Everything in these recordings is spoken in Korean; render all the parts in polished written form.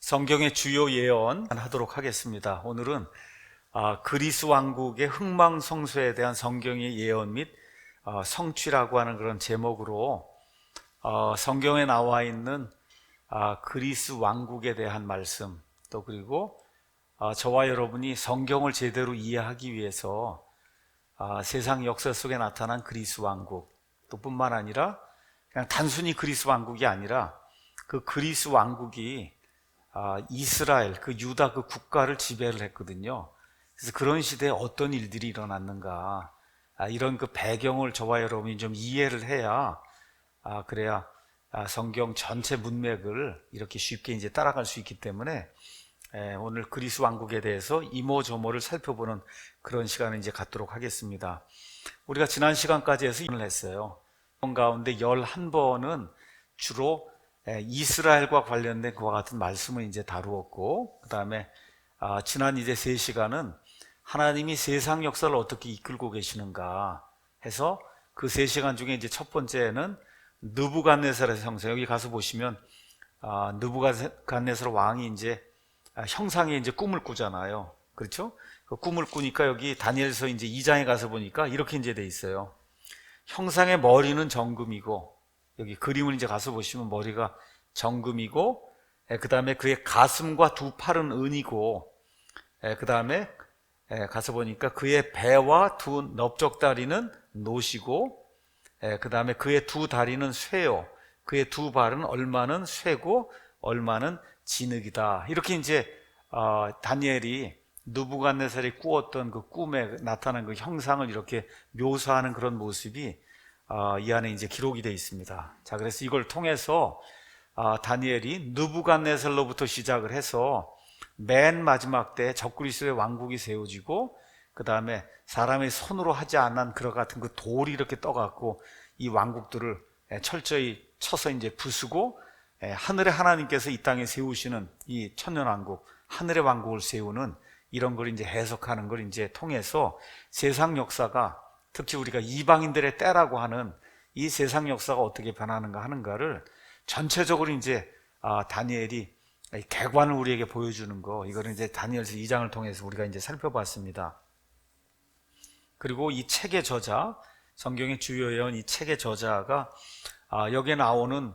성경의 주요 예언 하도록 하겠습니다. 오늘은 그리스 왕국의 흥망성쇠에 대한 성경의 예언 및 성취라고 하는 그런 제목으로 성경에 나와 있는 그리스 왕국에 대한 말씀, 또 그리고 저와 여러분이 성경을 제대로 이해하기 위해서 세상 역사 속에 나타난 그리스 왕국, 또 뿐만 아니라 그냥 단순히 그리스 왕국이 아니라 그 그리스 왕국이 이스라엘, 그 유다 그 국가를 지배를 했거든요. 그래서 그런 시대에 어떤 일들이 일어났는가, 이런 그 배경을 저와 여러분이 좀 이해를 해야 그래야 성경 전체 문맥을 이렇게 쉽게 이제 따라갈 수 있기 때문에 오늘 그리스 왕국에 대해서 이모저모를 살펴보는 그런 시간을 이제 갖도록 하겠습니다. 우리가 지난 시간까지 해서 일을 했어요. 그 가운데 11번은 주로 이스라엘과 관련된 그와 같은 말씀을 이제 다루었고, 그 다음에 지난 이제 3시간은 하나님이 세상 역사를 어떻게 이끌고 계시는가 해서 그 3시간 중에 이제 첫 번째는 느부갓네살의 형상, 여기 가서 보시면 느부갓네살 왕이 이제 형상의 이제 꿈을 꾸잖아요. 그렇죠? 그 꿈을 꾸니까 여기 다니엘서 이제 2장에 가서 보니까 이렇게 이제 돼 있어요. 형상의 머리는 정금이고, 여기 그림을 이제 가서 보시면 머리가 정금이고, 그 다음에 그의 가슴과 두 팔은 은이고, 그 다음에 가서 보니까 그의 배와 두 넓적다리는 노시고, 그 다음에 그의 두 다리는 쇠요, 그의 두 발은 얼마는 쇠고 얼마는 진흙이다. 이렇게 이제 다니엘이 느부갓네살이 꾸었던 그 꿈에 나타난 그 형상을 이렇게 묘사하는 그런 모습이 이 안에 이제 기록이 되어 있습니다. 자, 그래서 이걸 통해서 다니엘이 느부갓네살로부터 시작을 해서 맨 마지막 때 적그리스도의 왕국이 세워지고, 그 다음에 사람의 손으로 하지 않은 그런 같은 그 돌이 이렇게 떠갖고 이 왕국들을 철저히 쳐서 이제 부수고, 하늘의 하나님께서 이 땅에 세우시는 이 천년왕국, 하늘의 왕국을 세우는 이런 걸 이제 해석하는 걸 이제 통해서 세상 역사가, 특히 우리가 이방인들의 때라고 하는 이 세상 역사가 어떻게 변하는가 하는가를 전체적으로 이제 다니엘이 개관을 우리에게 보여주는 거, 이거를 이제 다니엘서 2장을 통해서 우리가 이제 살펴봤습니다. 그리고 이 책의 저자, 성경의 주요 예언 이 책의 저자가 여기에 나오는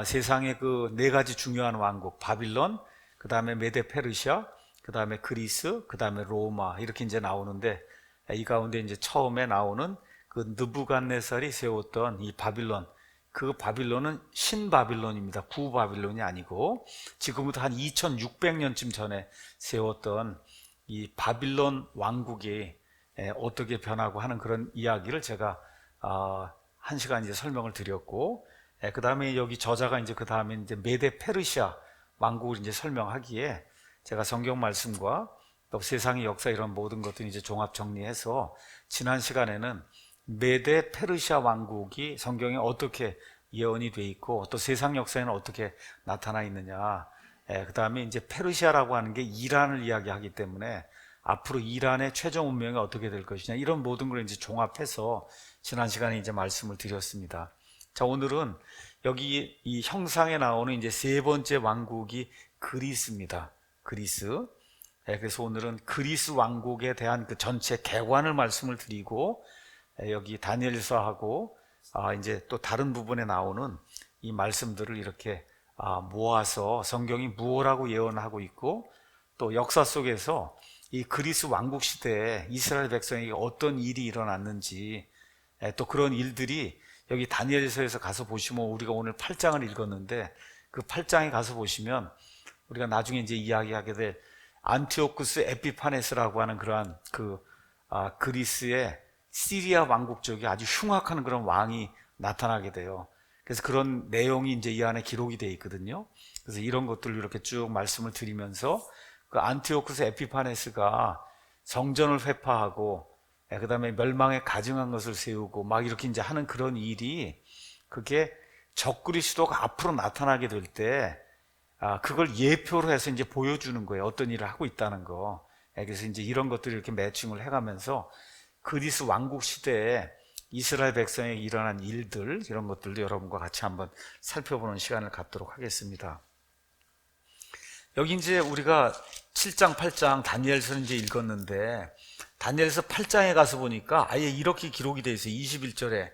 세상의 그 4가지 중요한 왕국, 바빌론, 그 다음에 메데 페르시아, 그 다음에 그리스, 그 다음에 로마, 이렇게 이제 나오는데, 이 가운데 이제 처음에 나오는 그 느부갓네살이 세웠던 이 바빌론, 그 바빌론은 신바빌론입니다. 구바빌론이 아니고 지금부터 한 2600년쯤 전에 세웠던 이 바빌론 왕국이 어떻게 변하고 하는 그런 이야기를 제가 1시간 이제 설명을 드렸고, 그 다음에 여기 저자가 이제 그 다음에 이제 메데 페르시아 왕국을 이제 설명하기에 제가 성경 말씀과 또 세상의 역사 이런 모든 것들을 이제 종합 정리해서 지난 시간에는 메데 페르시아 왕국이 성경에 어떻게 예언이 돼 있고 또 세상 역사에는 어떻게 나타나 있느냐, 그 다음에 이제 페르시아라고 하는 게 이란을 이야기하기 때문에 앞으로 이란의 최종 운명이 어떻게 될 것이냐, 이런 모든 걸 이제 종합해서 지난 시간에 이제 말씀을 드렸습니다. 자, 오늘은 여기 이 형상에 나오는 이제 3번째 왕국이 그리스입니다. 그리스. 그래서 오늘은 그리스 왕국에 대한 그 전체 개관을 말씀을 드리고, 여기 다니엘서하고 이제 또 다른 부분에 나오는 이 말씀들을 이렇게 모아서 성경이 무엇라고 예언하고 있고, 또 역사 속에서 이 그리스 왕국 시대에 이스라엘 백성에게 어떤 일이 일어났는지, 또 그런 일들이 여기 다니엘서에서 가서 보시면, 우리가 오늘 8장을 읽었는데 그 8장에 가서 보시면 우리가 나중에 이제 이야기하게 될 안티오쿠스 에피파네스라고 하는 그러한 그리스의 시리아 왕국 쪽에 아주 흉악한 그런 왕이 나타나게 돼요. 그래서 그런 내용이 이제 이 안에 기록이 되어 있거든요. 그래서 이런 것들을 이렇게 쭉 말씀을 드리면서 그 안티오쿠스 에피파네스가 성전을 회파하고, 그 다음에 멸망에 가증한 것을 세우고 막 이렇게 이제 하는 그런 일이, 그게 적그리스도가 앞으로 나타나게 될 때 그걸 예표로 해서 이제 보여주는 거예요. 어떤 일을 하고 있다는 거. 그래서 이제 이런 것들을 이렇게 매칭을 해가면서 그리스 왕국 시대에 이스라엘 백성에게 일어난 일들, 이런 것들도 여러분과 같이 한번 살펴보는 시간을 갖도록 하겠습니다. 여기 이제 우리가 7장, 8장 다니엘서는 이제 읽었는데 다니엘서 8장에 가서 보니까 아예 이렇게 기록이 되어 있어요. 21절에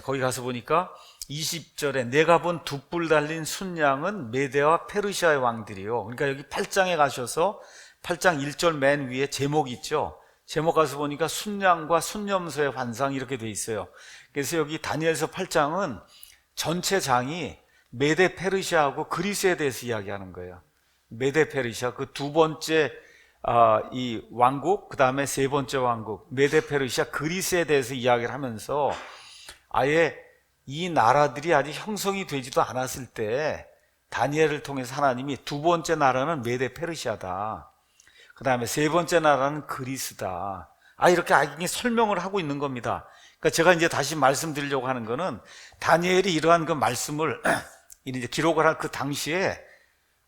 거기 가서 보니까 20절에 내가 본 두 뿔 달린 순양은 메대와 페르시아의 왕들이요. 그러니까 여기 8장에 가셔서 8장 1절 맨 위에 제목이 있죠. 제목 가서 보니까 순양과 순념서의 환상 이렇게 돼 있어요. 그래서 여기 다니엘서 8장은 전체 장이 메대 페르시아하고 그리스에 대해서 이야기하는 거예요. 메대 페르시아 그 두 번째 이 왕국, 그 다음에 세 번째 왕국 메대 페르시아 그리스에 대해서 이야기를 하면서 아예 이 나라들이 아직 형성이 되지도 않았을 때 다니엘을 통해서 하나님이 두 번째 나라는 메대 페르시아다, 그 다음에 세 번째 나라는 그리스다, 이렇게 아기 설명을 하고 있는 겁니다. 그러니까 제가 이제 다시 말씀드리려고 하는 거는 다니엘이 이러한 그 말씀을 이제 기록을 할 그 당시에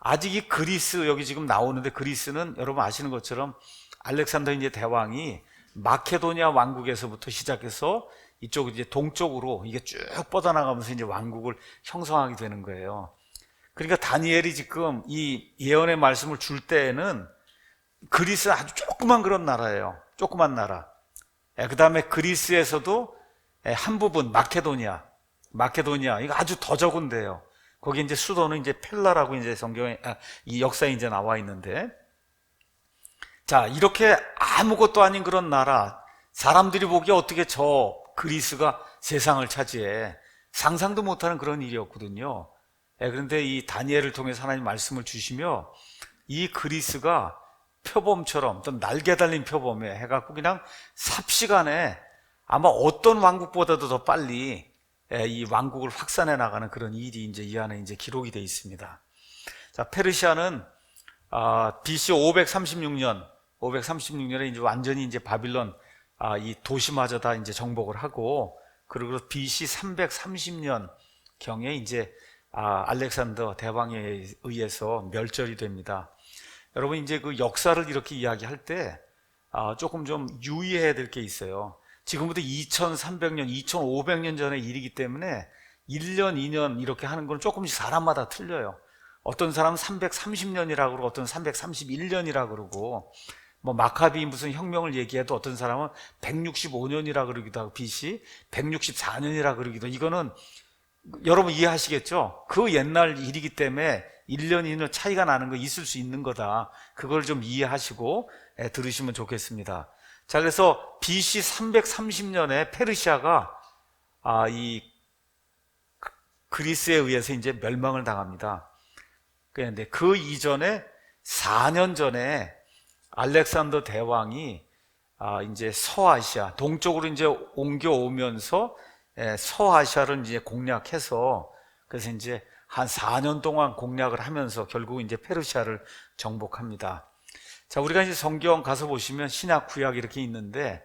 아직 이 그리스, 여기 지금 나오는데 그리스는 여러분 아시는 것처럼 알렉산더 이제 대왕이 마케도니아 왕국에서부터 시작해서 이쪽 이제 동쪽으로 이게 쭉 뻗어나가면서 이제 왕국을 형성하게 되는 거예요. 그러니까 다니엘이 지금 이 예언의 말씀을 줄 때에는 그리스는 아주 조그만 그런 나라예요. 조그만 나라. 그 다음에 그리스에서도 한 부분 마케도니아 이거 아주 더 적은데요. 거기 이제 수도는 이제 펠라라고 이제 성경에 이 역사에 이제 나와 있는데, 자 이렇게 아무것도 아닌 그런 나라, 사람들이 보기에 어떻게 저 그리스가 세상을 차지해, 상상도 못하는 그런 일이었거든요. 그런데 이 다니엘을 통해서 하나님 말씀을 주시며 이 그리스가 표범처럼 또 날개 달린 표범에 해갖고 그냥 삽시간에 아마 어떤 왕국보다도 더 빨리 이 왕국을 확산해 나가는 그런 일이 이제 이 안에 이제 기록이 되어 있습니다. 자, 페르시아는 BC 536년에 이제 완전히 이제 바빌론 이 도시마저 다 이제 정복을 하고, 그리고 BC 330년 경에 이제 알렉산더 대왕에 의해서 멸절이 됩니다. 여러분 이제 그 역사를 이렇게 이야기할 때 조금 좀 유의해야 될 게 있어요. 지금부터 2300년, 2500년 전의 일이기 때문에 1년, 2년 이렇게 하는 건 조금씩 사람마다 틀려요. 어떤 사람은 330년이라고 그러고 어떤 331년이라고 그러고, 뭐 마카비 무슨 혁명을 얘기해도 어떤 사람은 165년이라 그러기도 하고 BC 164년이라 그러기도. 이거는 여러분 이해하시겠죠? 그 옛날 일이기 때문에 1년, 2년 차이가 나는 거 있을 수 있는 거다. 그걸 좀 이해하시고 들으시면 좋겠습니다. 자, 그래서 BC 330년에 페르시아가 이 그리스에 의해서 이제 멸망을 당합니다. 그런데 그 이전에 4년 전에 알렉산더 대왕이 이제 서아시아 동쪽으로 이제 옮겨오면서 서아시아를 이제 공략해서, 그래서 이제 한 4년 동안 공략을 하면서 결국 이제 페르시아를 정복합니다. 자, 우리가 이제 성경 가서 보시면 신약 구약 이렇게 있는데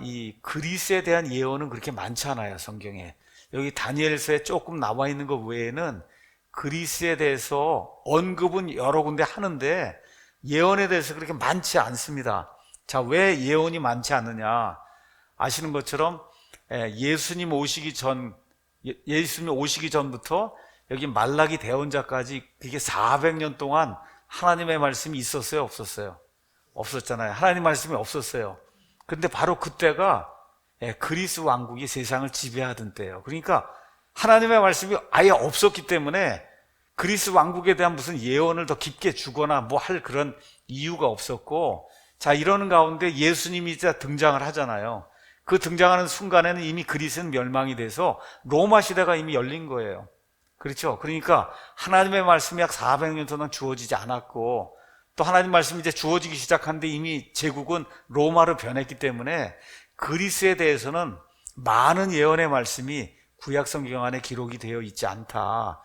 이 그리스에 대한 예언은 그렇게 많지 않아요. 성경에 여기 다니엘서에 조금 나와 있는 것 외에는 그리스에 대해서 언급은 여러 군데 하는데 예언에 대해서 그렇게 많지 않습니다. 자, 왜 예언이 많지 않느냐? 아시는 것처럼 예수님 오시기 전부터 여기 말라기 대언자까지 그게 400년 동안 하나님의 말씀이 있었어요? 없었어요? 없었잖아요. 하나님 말씀이 없었어요. 근데 바로 그때가 그리스 왕국이 세상을 지배하던 때예요. 그러니까 하나님의 말씀이 아예 없었기 때문에 그리스 왕국에 대한 무슨 예언을 더 깊게 주거나 뭐 할 그런 이유가 없었고, 자, 이러는 가운데 예수님이 이제 등장을 하잖아요. 그 등장하는 순간에는 이미 그리스는 멸망이 돼서 로마 시대가 이미 열린 거예요. 그렇죠? 그러니까 하나님의 말씀이 약 400년 동안 주어지지 않았고, 또 하나님 말씀이 이제 주어지기 시작하는데 이미 제국은 로마로 변했기 때문에 그리스에 대해서는 많은 예언의 말씀이 구약 성경 안에 기록이 되어 있지 않다.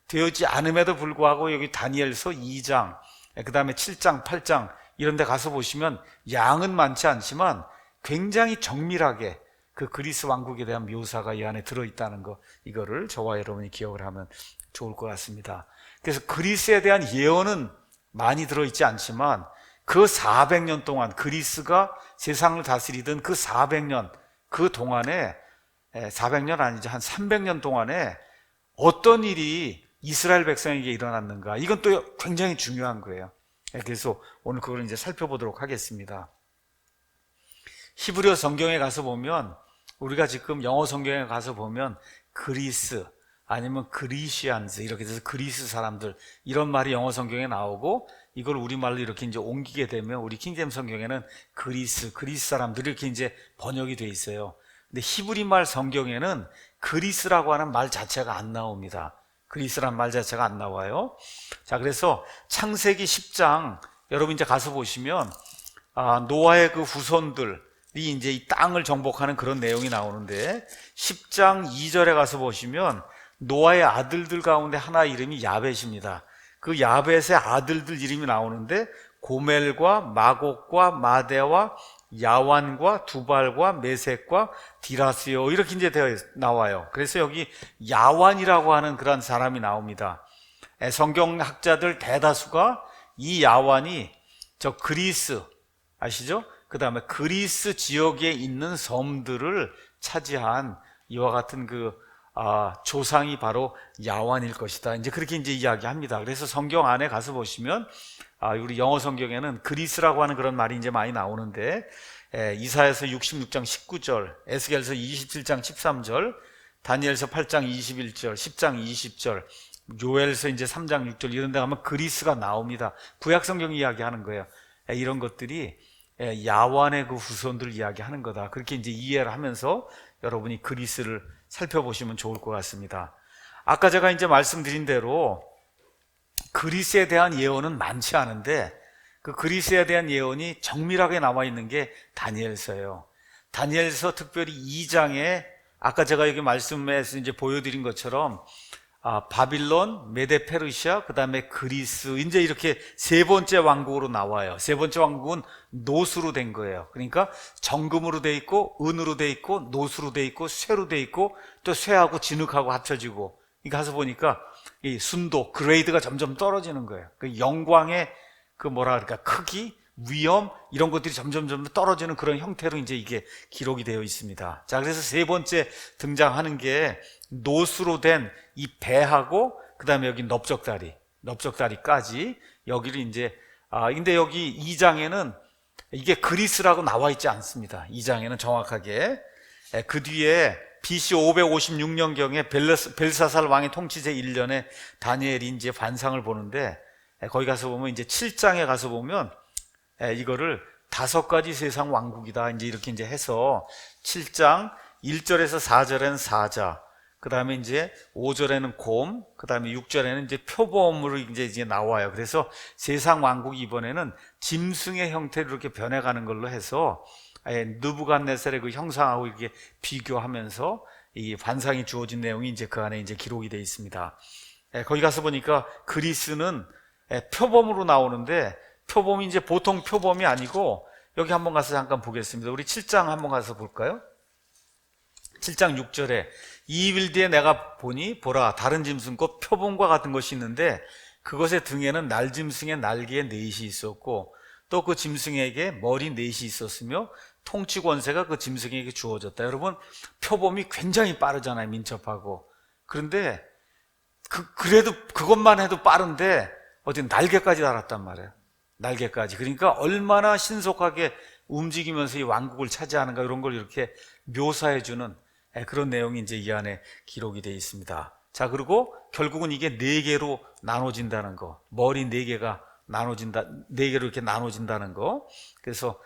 되어 있지 않음에도 불구하고 여기 다니엘서 2장, 그 다음에 7장, 8장 이런 데 가서 보시면 양은 많지 않지만 굉장히 정밀하게 그 그리스 왕국에 대한 묘사가 이 안에 들어있다는 거, 이거를 저와 여러분이 기억을 하면 좋을 것 같습니다. 그래서 그리스에 대한 예언은 많이 들어있지 않지만 그 400년 동안 그리스가 세상을 다스리던 그 400년 그 동안에 400년 아니죠, 한 300년 동안에 어떤 일이 이스라엘 백성에게 일어났는가? 이건 또 굉장히 중요한 거예요. 그래서 오늘 그걸 이제 살펴보도록 하겠습니다. 히브리어 성경에 가서 보면, 우리가 지금 영어 성경에 가서 보면 그리스 아니면 그리시안즈 이렇게 돼서 그리스 사람들 이런 말이 영어 성경에 나오고, 이걸 우리말로 이렇게 이제 옮기게 되면 우리 킹제임스 성경에는 그리스 사람들 이렇게 이제 번역이 돼 있어요. 근데 히브리 말 성경에는 그리스라고 하는 말 자체가 안 나옵니다. 그리스란 말 자체가 안 나와요. 자, 그래서 창세기 10장 여러분 이제 가서 보시면 노아의 그 후손들이 이제 이 땅을 정복하는 그런 내용이 나오는데, 10장 2절에 가서 보시면 노아의 아들들 가운데 하나 이름이 야벳입니다. 그 야벳의 아들들 이름이 나오는데, 고멜과 마곡과 마대와 야완과 두발과 메섹과 디라스요 이렇게 이제 나와요. 그래서 여기 야완이라고 하는 그런 사람이 나옵니다. 성경학자들 대다수가 이 야완이 저 그리스 아시죠? 그 다음에 그리스 지역에 있는 섬들을 차지한 이와 같은 조상이 바로 야완일 것이다. 이제 그렇게 이제 이야기합니다. 그래서 성경 안에 가서 보시면 우리 영어 성경에는 그리스라고 하는 그런 말이 이제 많이 나오는데, 이사야서 66장 19절, 에스겔서 27장 13절, 다니엘서 8장 21절, 10장 20절, 요엘서 이제 3장 6절 이런 데 가면 그리스가 나옵니다. 구약 성경 이야기하는 거예요. 이런 것들이 야완의 그 후손들 이야기하는 거다. 그렇게 이제 이해를 하면서 여러분이 그리스를 살펴보시면 좋을 것 같습니다. 아까 제가 이제 말씀드린 대로 그리스에 대한 예언은 많지 않은데, 그 그리스에 대한 예언이 정밀하게 나와 있는 게 다니엘서예요. 다니엘서 특별히 2장에 아까 제가 여기 말씀에서 이제 보여드린 것처럼 바빌론, 메데 페르시아, 그 다음에 그리스 이제 이렇게 세 번째 왕국으로 나와요. 세 번째 왕국은 노수로 된 거예요. 그러니까 정금으로 돼 있고 은으로 돼 있고 노수로 돼 있고 쇠로 돼 있고 또 쇠하고 진흙하고 합쳐지고, 이 가서 보니까 이 순도, 그레이드가 점점 떨어지는 거예요. 그 영광의 크기, 위험 이런 것들이 점점 떨어지는 그런 형태로 이제 이게 기록이 되어 있습니다. 자, 그래서 세 번째 등장하는 게 노수로 된 이 배하고 그 다음에 여기 넓적다리까지 여기를 이제 근데 여기 2장에는 이게 그리스라고 나와 있지 않습니다. 2장에는 정확하게 그 뒤에 BC 556년경에 벨사살 왕의 통치 제1년에 다니엘이 이제 환상을 보는데, 거기 가서 보면 이제 7장에 가서 보면 이거를 5가지 세상 왕국이다 이제 이렇게 이제 해서 7장 1절에서 4절에는 사자, 그 다음에 이제 5절에는 곰, 그 다음에 6절에는 이제 표범으로 이제 나와요. 그래서 세상 왕국이 이번에는 짐승의 형태로 이렇게 변해가는 걸로 해서 느부갓네살의 그 형상하고 이렇게 비교하면서 이 환상이 주어진 내용이 이제 그 안에 이제 기록이 되어 있습니다. 거기 가서 보니까 그리스는 표범으로 나오는데, 표범이 이제 보통 표범이 아니고, 여기 한번 가서 잠깐 보겠습니다. 우리 7장 한번 가서 볼까요? 7장 6절에 2일 뒤에 내가 보니 보라 다른 짐승 곧 표범과 같은 것이 있는데, 그것의 등에는 날짐승의 날개에 넷이 있었고 또 그 짐승에게 머리 넷이 있었으며 통치 권세가 그 짐승에게 주어졌다. 여러분, 표범이 굉장히 빠르잖아요. 민첩하고. 그런데 그래도 그것만 해도 빠른데 어디 날개까지 달았단 말이에요. 날개까지. 그러니까 얼마나 신속하게 움직이면서 이 왕국을 차지하는가, 이런 걸 이렇게 묘사해주는 그런 내용이 이제 이 안에 기록이 되어 있습니다. 자, 그리고 결국은 이게 4개로 나눠진다는 거, 머리 4개가 나눠진다, 4개로 이렇게 나눠진다는 거. 그래서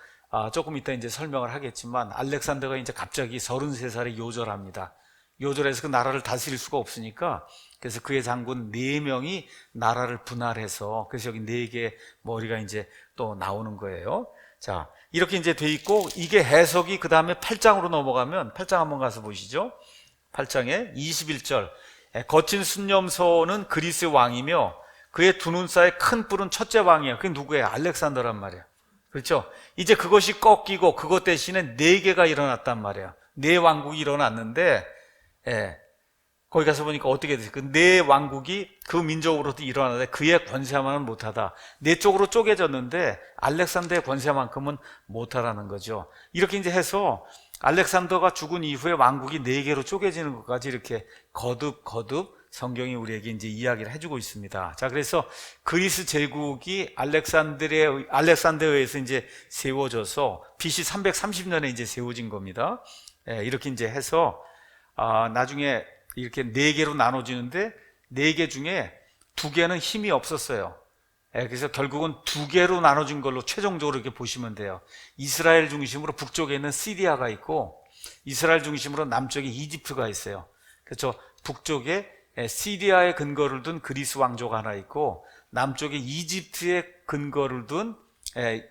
조금 이따 이제 설명을 하겠지만, 알렉산더가 이제 갑자기 33살에 요절합니다. 요절해서 그 나라를 다스릴 수가 없으니까, 그래서 그의 장군 4명이 나라를 분할해서, 그래서 여기 4개의 머리가 이제 또 나오는 거예요. 자, 이렇게 이제 돼 있고, 이게 해석이 그 다음에 8장으로 넘어가면, 8장 한번 가서 보시죠. 8장에 21절. 거친 순념소는 그리스 왕이며 그의 두 눈 사이 큰 뿔은 첫째 왕이야. 그게 누구예요? 알렉산더란 말이야. 그렇죠? 이제 그것이 꺾이고 그것 대신에 4개가 일어났단 말이야. 4 왕국이 일어났는데, 거기 가서 보니까 어떻게 됐어요? 그 4 왕국이 그 민족으로도 일어나는데 그의 권세만은 못하다. 4쪽으로 쪼개졌는데 알렉산더의 권세만큼은 못하라는 거죠. 이렇게 이제 해서 알렉산더가 죽은 이후에 왕국이 4개로 쪼개지는 것까지 이렇게 거듭 성경이 우리에게 이제 이야기를 해주고 있습니다. 자, 그래서 그리스 제국이 알렉산더에서 이제 세워져서 BC 330년에 이제 세워진 겁니다. 이렇게 이제 해서 나중에 이렇게 4개로 나눠지는데 4개 중에 2개는 힘이 없었어요. 그래서 결국은 2개로 나눠진 걸로 최종적으로 이렇게 보시면 돼요. 이스라엘 중심으로 북쪽에 있는 시리아가 있고 이스라엘 중심으로 남쪽에 이집트가 있어요. 그래서 북쪽에 시리아의 근거를 둔 그리스 왕조가 하나 있고 남쪽에 이집트의 근거를 둔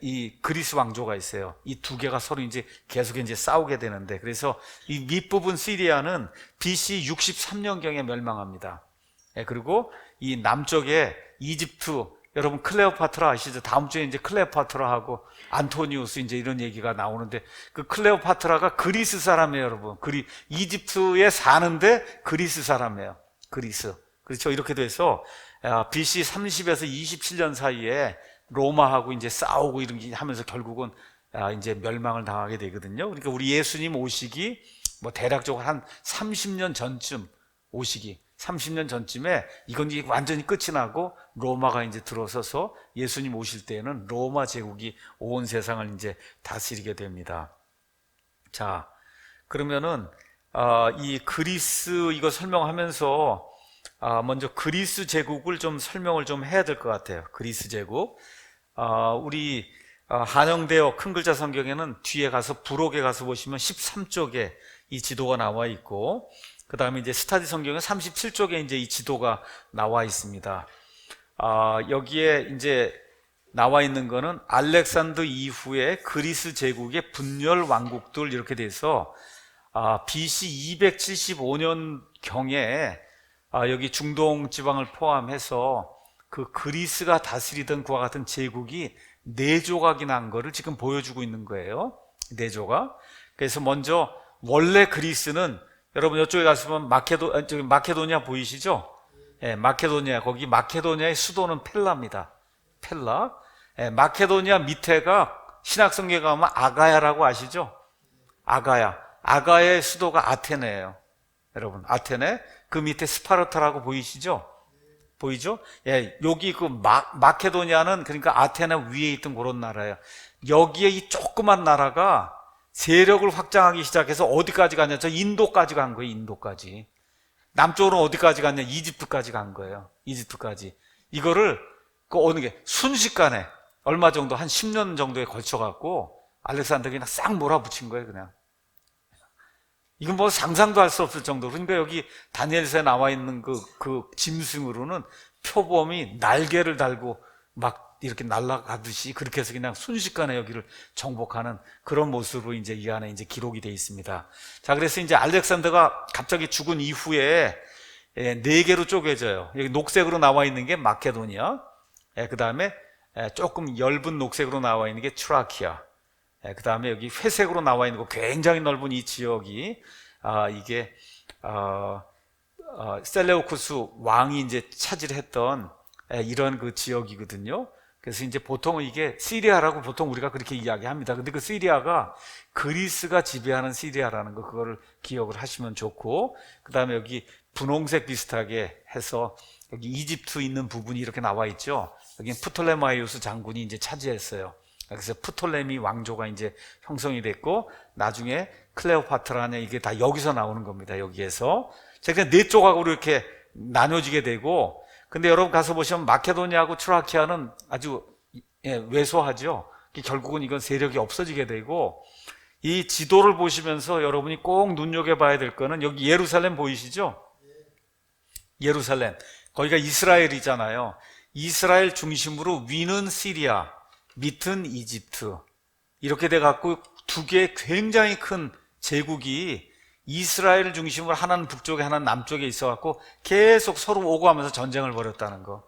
이 그리스 왕조가 있어요. 이 2개가 서로 이제 계속 이제 싸우게 되는데, 그래서 이 밑부분 시리아는 BC 63년경에 멸망합니다. 그리고 이 남쪽에 이집트, 여러분 클레오파트라 아시죠? 다음 주에 이제 클레오파트라하고 안토니우스 이제 이런 얘기가 나오는데, 그 클레오파트라가 그리스 사람이에요, 여러분. 이집트에 사는데 그리스 사람이에요. 그리스. 그렇죠. 이렇게 돼서 BC 30에서 27년 사이에 로마하고 이제 싸우고 이런 게 하면서 결국은 이제 멸망을 당하게 되거든요. 그러니까 우리 예수님 오시기 뭐 대략적으로 한 30년 전쯤 오시기, 30년 전쯤에 이건 이제 완전히 끝이 나고 로마가 이제 들어서서 예수님 오실 때에는 로마 제국이 온 세상을 이제 다스리게 됩니다. 자, 그러면은 이 그리스 이거 설명하면서 먼저 그리스 제국을 좀 설명을 좀 해야 될 것 같아요. 그리스 제국. 우리 한영대어 큰 글자 성경에는 뒤에 가서 부록에 가서 보시면 13쪽에 이 지도가 나와 있고, 그 다음에 이제 스타디 성경은 37쪽에 이제 이 지도가 나와 있습니다. 여기에 이제 나와 있는 거는 알렉산더 이후에 그리스 제국의 분열 왕국들 이렇게 돼서 BC 275년 경에 여기 중동 지방을 포함해서 그 그리스가 다스리던 그와 같은 제국이 4조각이 난 거를 지금 보여주고 있는 거예요. 4조각. 그래서 먼저 원래 그리스는 여러분 이쪽에 가시면 마케도니아 보이시죠? 마케도니아, 거기 마케도니아의 수도는 펠라입니다. 펠라. 마케도니아 밑에가 신학성경에 가면 아가야라고 아시죠? 아가야의 수도가 아테네예요. 여러분, 아테네. 그 밑에 스파르타라고 보이시죠? 보이죠? 여기 그 마케도니아는 그러니까 아테네 위에 있던 그런 나라예요. 여기에 이 조그만 나라가 세력을 확장하기 시작해서 어디까지 갔냐? 저 인도까지 간 거예요. 인도까지. 남쪽으로 어디까지 갔냐? 이집트까지 간 거예요. 이집트까지. 이거를 어느 게 순식간에 얼마 정도 한 10년 정도에 걸쳐 갖고 알렉산더가 그냥 싹 몰아붙인 거예요. 그냥. 이건 뭐 상상도 할 수 없을 정도로. 그러니까 여기 다니엘서에 나와 있는 그 짐승으로는 표범이 날개를 달고 막 이렇게 날아가듯이 그렇게 해서 그냥 순식간에 여기를 정복하는 그런 모습으로 이제 이 안에 이제 기록이 되어 있습니다. 자, 그래서 이제 알렉산더가 갑자기 죽은 이후에 4개로 쪼개져요. 여기 녹색으로 나와 있는 게 마케도니아, 그 다음에 조금 엷은 녹색으로 나와 있는 게 트라키아, 그 다음에 여기 회색으로 나와 있는 거 굉장히 넓은 이 지역이 이게 셀레우쿠스 왕이 이제 차지했던 이런 그 지역이거든요. 그래서 이제 보통 이게 시리아라고 보통 우리가 그렇게 이야기합니다. 근데 그 시리아가 그리스가 지배하는 시리아라는 거, 그거를 기억을 하시면 좋고, 그 다음에 여기 분홍색 비슷하게 해서 여기 이집트 있는 부분이 이렇게 나와 있죠. 여기는 프톨레마이오스 장군이 이제 차지했어요. 그래서 프톨레미 왕조가 이제 형성이 됐고, 나중에 클레오파트라냐, 이게 다 여기서 나오는 겁니다. 여기에서. 제가 4조각으로 이렇게 나눠지게 되고, 근데 여러분 가서 보시면 마케도니아하고 트라키아는 아주 왜소하죠. 결국은 이건 세력이 없어지게 되고, 이 지도를 보시면서 여러분이 꼭 눈여겨봐야 될 거는 여기 예루살렘 보이시죠? 예루살렘. 거기가 이스라엘이잖아요. 이스라엘 중심으로 위는 시리아, 밑은 이집트. 이렇게 돼갖고 2개의 굉장히 큰 제국이 이스라엘을 중심으로 하나는 북쪽에 하나는 남쪽에 있어갖고 계속 서로 오고 하면서 전쟁을 벌였다는 거.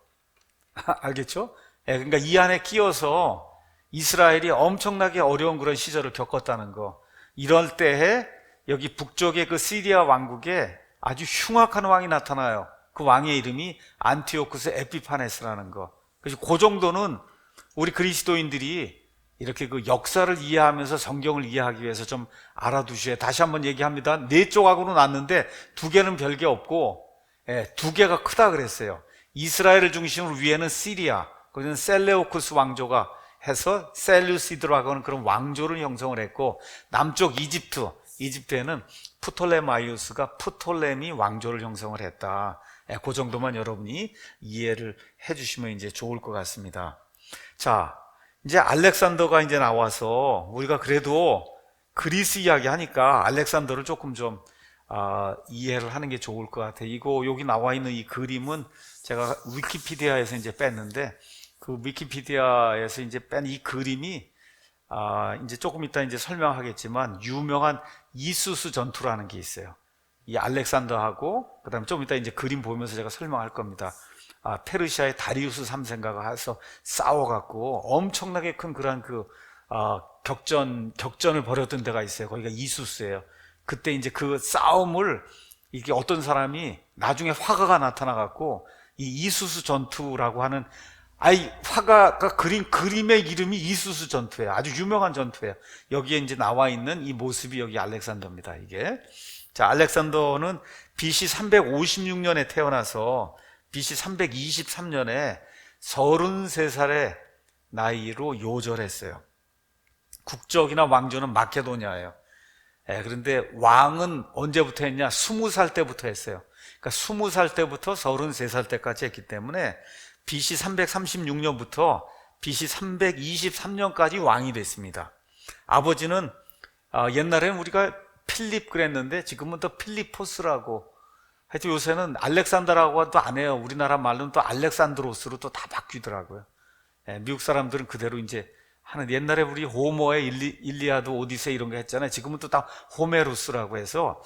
알겠죠? 그러니까 이 안에 끼어서 이스라엘이 엄청나게 어려운 그런 시절을 겪었다는 거. 이럴 때에 여기 북쪽의 그 시리아 왕국에 아주 흉악한 왕이 나타나요. 그 왕의 이름이 안티오쿠스 에피파네스라는 거. 그래서 그 정도는 우리 그리스도인들이 이렇게 그 역사를 이해하면서 성경을 이해하기 위해서 좀 알아두셔야. 다시 한번 얘기합니다. 4조각으로 났는데 2개는 별게 없고 두 개가 크다 그랬어요. 이스라엘을 중심으로 위에는 시리아, 거기는 셀레우쿠스 왕조가 해서 셀루시드라고 하는 그런 왕조를 형성을 했고, 남쪽 이집트에는 프톨레마이오스가 프톨레미 왕조를 형성을 했다. 그 정도만 여러분이 이해를 해주시면 이제 좋을 것 같습니다. 자, 이제 알렉산더가 이제 나와서 우리가 그래도 그리스 이야기 하니까 알렉산더를 조금 좀 이해를 하는 게 좋을 것 같아요. 여기 나와 있는 이 그림은 제가 위키피디아에서 이제 뺐는데, 그 위키피디아에서 이제 뺀 이 그림이 이제 조금 이따 이제 설명하겠지만 유명한 이수스 전투라는 게 있어요. 이 알렉산더하고 그다음에 좀 이따 이제 그림 보면서 제가 설명할 겁니다. 페르시아의 다리우스 3세인가가 해서 싸워갖고 엄청나게 큰 그런 격전을 벌였던 데가 있어요. 거기가 이수스예요. 그때 이제 그 싸움을 이게 어떤 사람이 나중에 화가가 나타나갖고 이 이수스 전투라고 하는 화가가 그린 그림의 이름이 이수스 전투예요. 아주 유명한 전투예요. 여기에 이제 나와 있는 이 모습이 여기 알렉산더입니다. 이게. 자, 알렉산더는 BC 356년에 태어나서 BC 323년에 33살의 나이로 요절했어요. 국적이나 왕조는 마케도니아예요. 그런데 왕은 언제부터 했냐? 20살 때부터 했어요. 그러니까 20살 때부터 33살 때까지 했기 때문에 BC 336년부터 BC 323년까지 왕이 됐습니다. 아버지는 옛날에는 우리가 필립 그랬는데 지금은 또 필리포스라고, 하여튼 요새는 알렉산더라고 해도 안 해요. 우리나라 말로는 또 알렉산드로스로 또 다 바뀌더라고요. 미국 사람들은 그대로 이제 하는, 옛날에 우리 호머의 일리아드 오디세이 이런 거 했잖아요. 지금은 또 다 호메로스라고 해서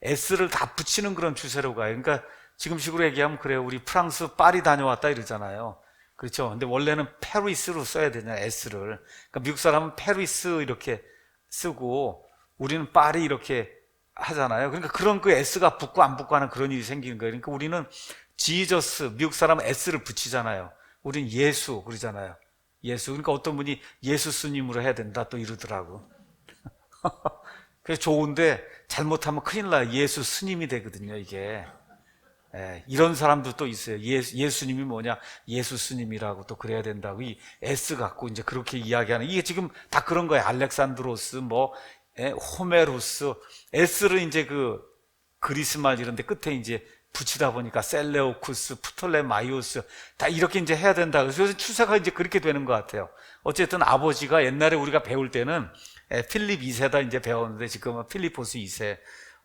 S를 다 붙이는 그런 추세로 가요. 그러니까 지금식으로 얘기하면 그래요. 우리 프랑스 파리 다녀왔다 이러잖아요. 그렇죠. 근데 원래는 페리스로 써야 되잖아요. S를. 그러니까 미국 사람은 페리스 이렇게 쓰고 우리는 파리 이렇게 하잖아요. 그러니까 그런 그 S가 붙고 안 붙고 하는 그런 일이 생기는 거예요. 그러니까 우리는 지저스, 미국 사람은 S를 붙이잖아요. 우리는 예수 그러잖아요. 예수. 그러니까 어떤 분이 예수 스님으로 해야 된다 또 이러더라고. 그래서 좋은데 잘못하면 큰일 나요. 예수 스님이 되거든요, 이게. 이런 사람도 또 있어요. 예수님이 뭐냐? 예수 스님이라고 또 그래야 된다고 이 S 갖고 이제 그렇게 이야기하는, 이게 지금 다 그런 거예요. 알렉산드로스, 호메로스, S를 이제 그리스 말 이런 데 끝에 이제 붙이다 보니까 셀레오쿠스, 프톨레마이오스 다 이렇게 이제 해야 된다. 그래서 추세가 이제 그렇게 되는 것 같아요. 어쨌든 아버지가 옛날에 우리가 배울 때는 필립 2세다 이제 배웠는데 지금은 필리포스 2세.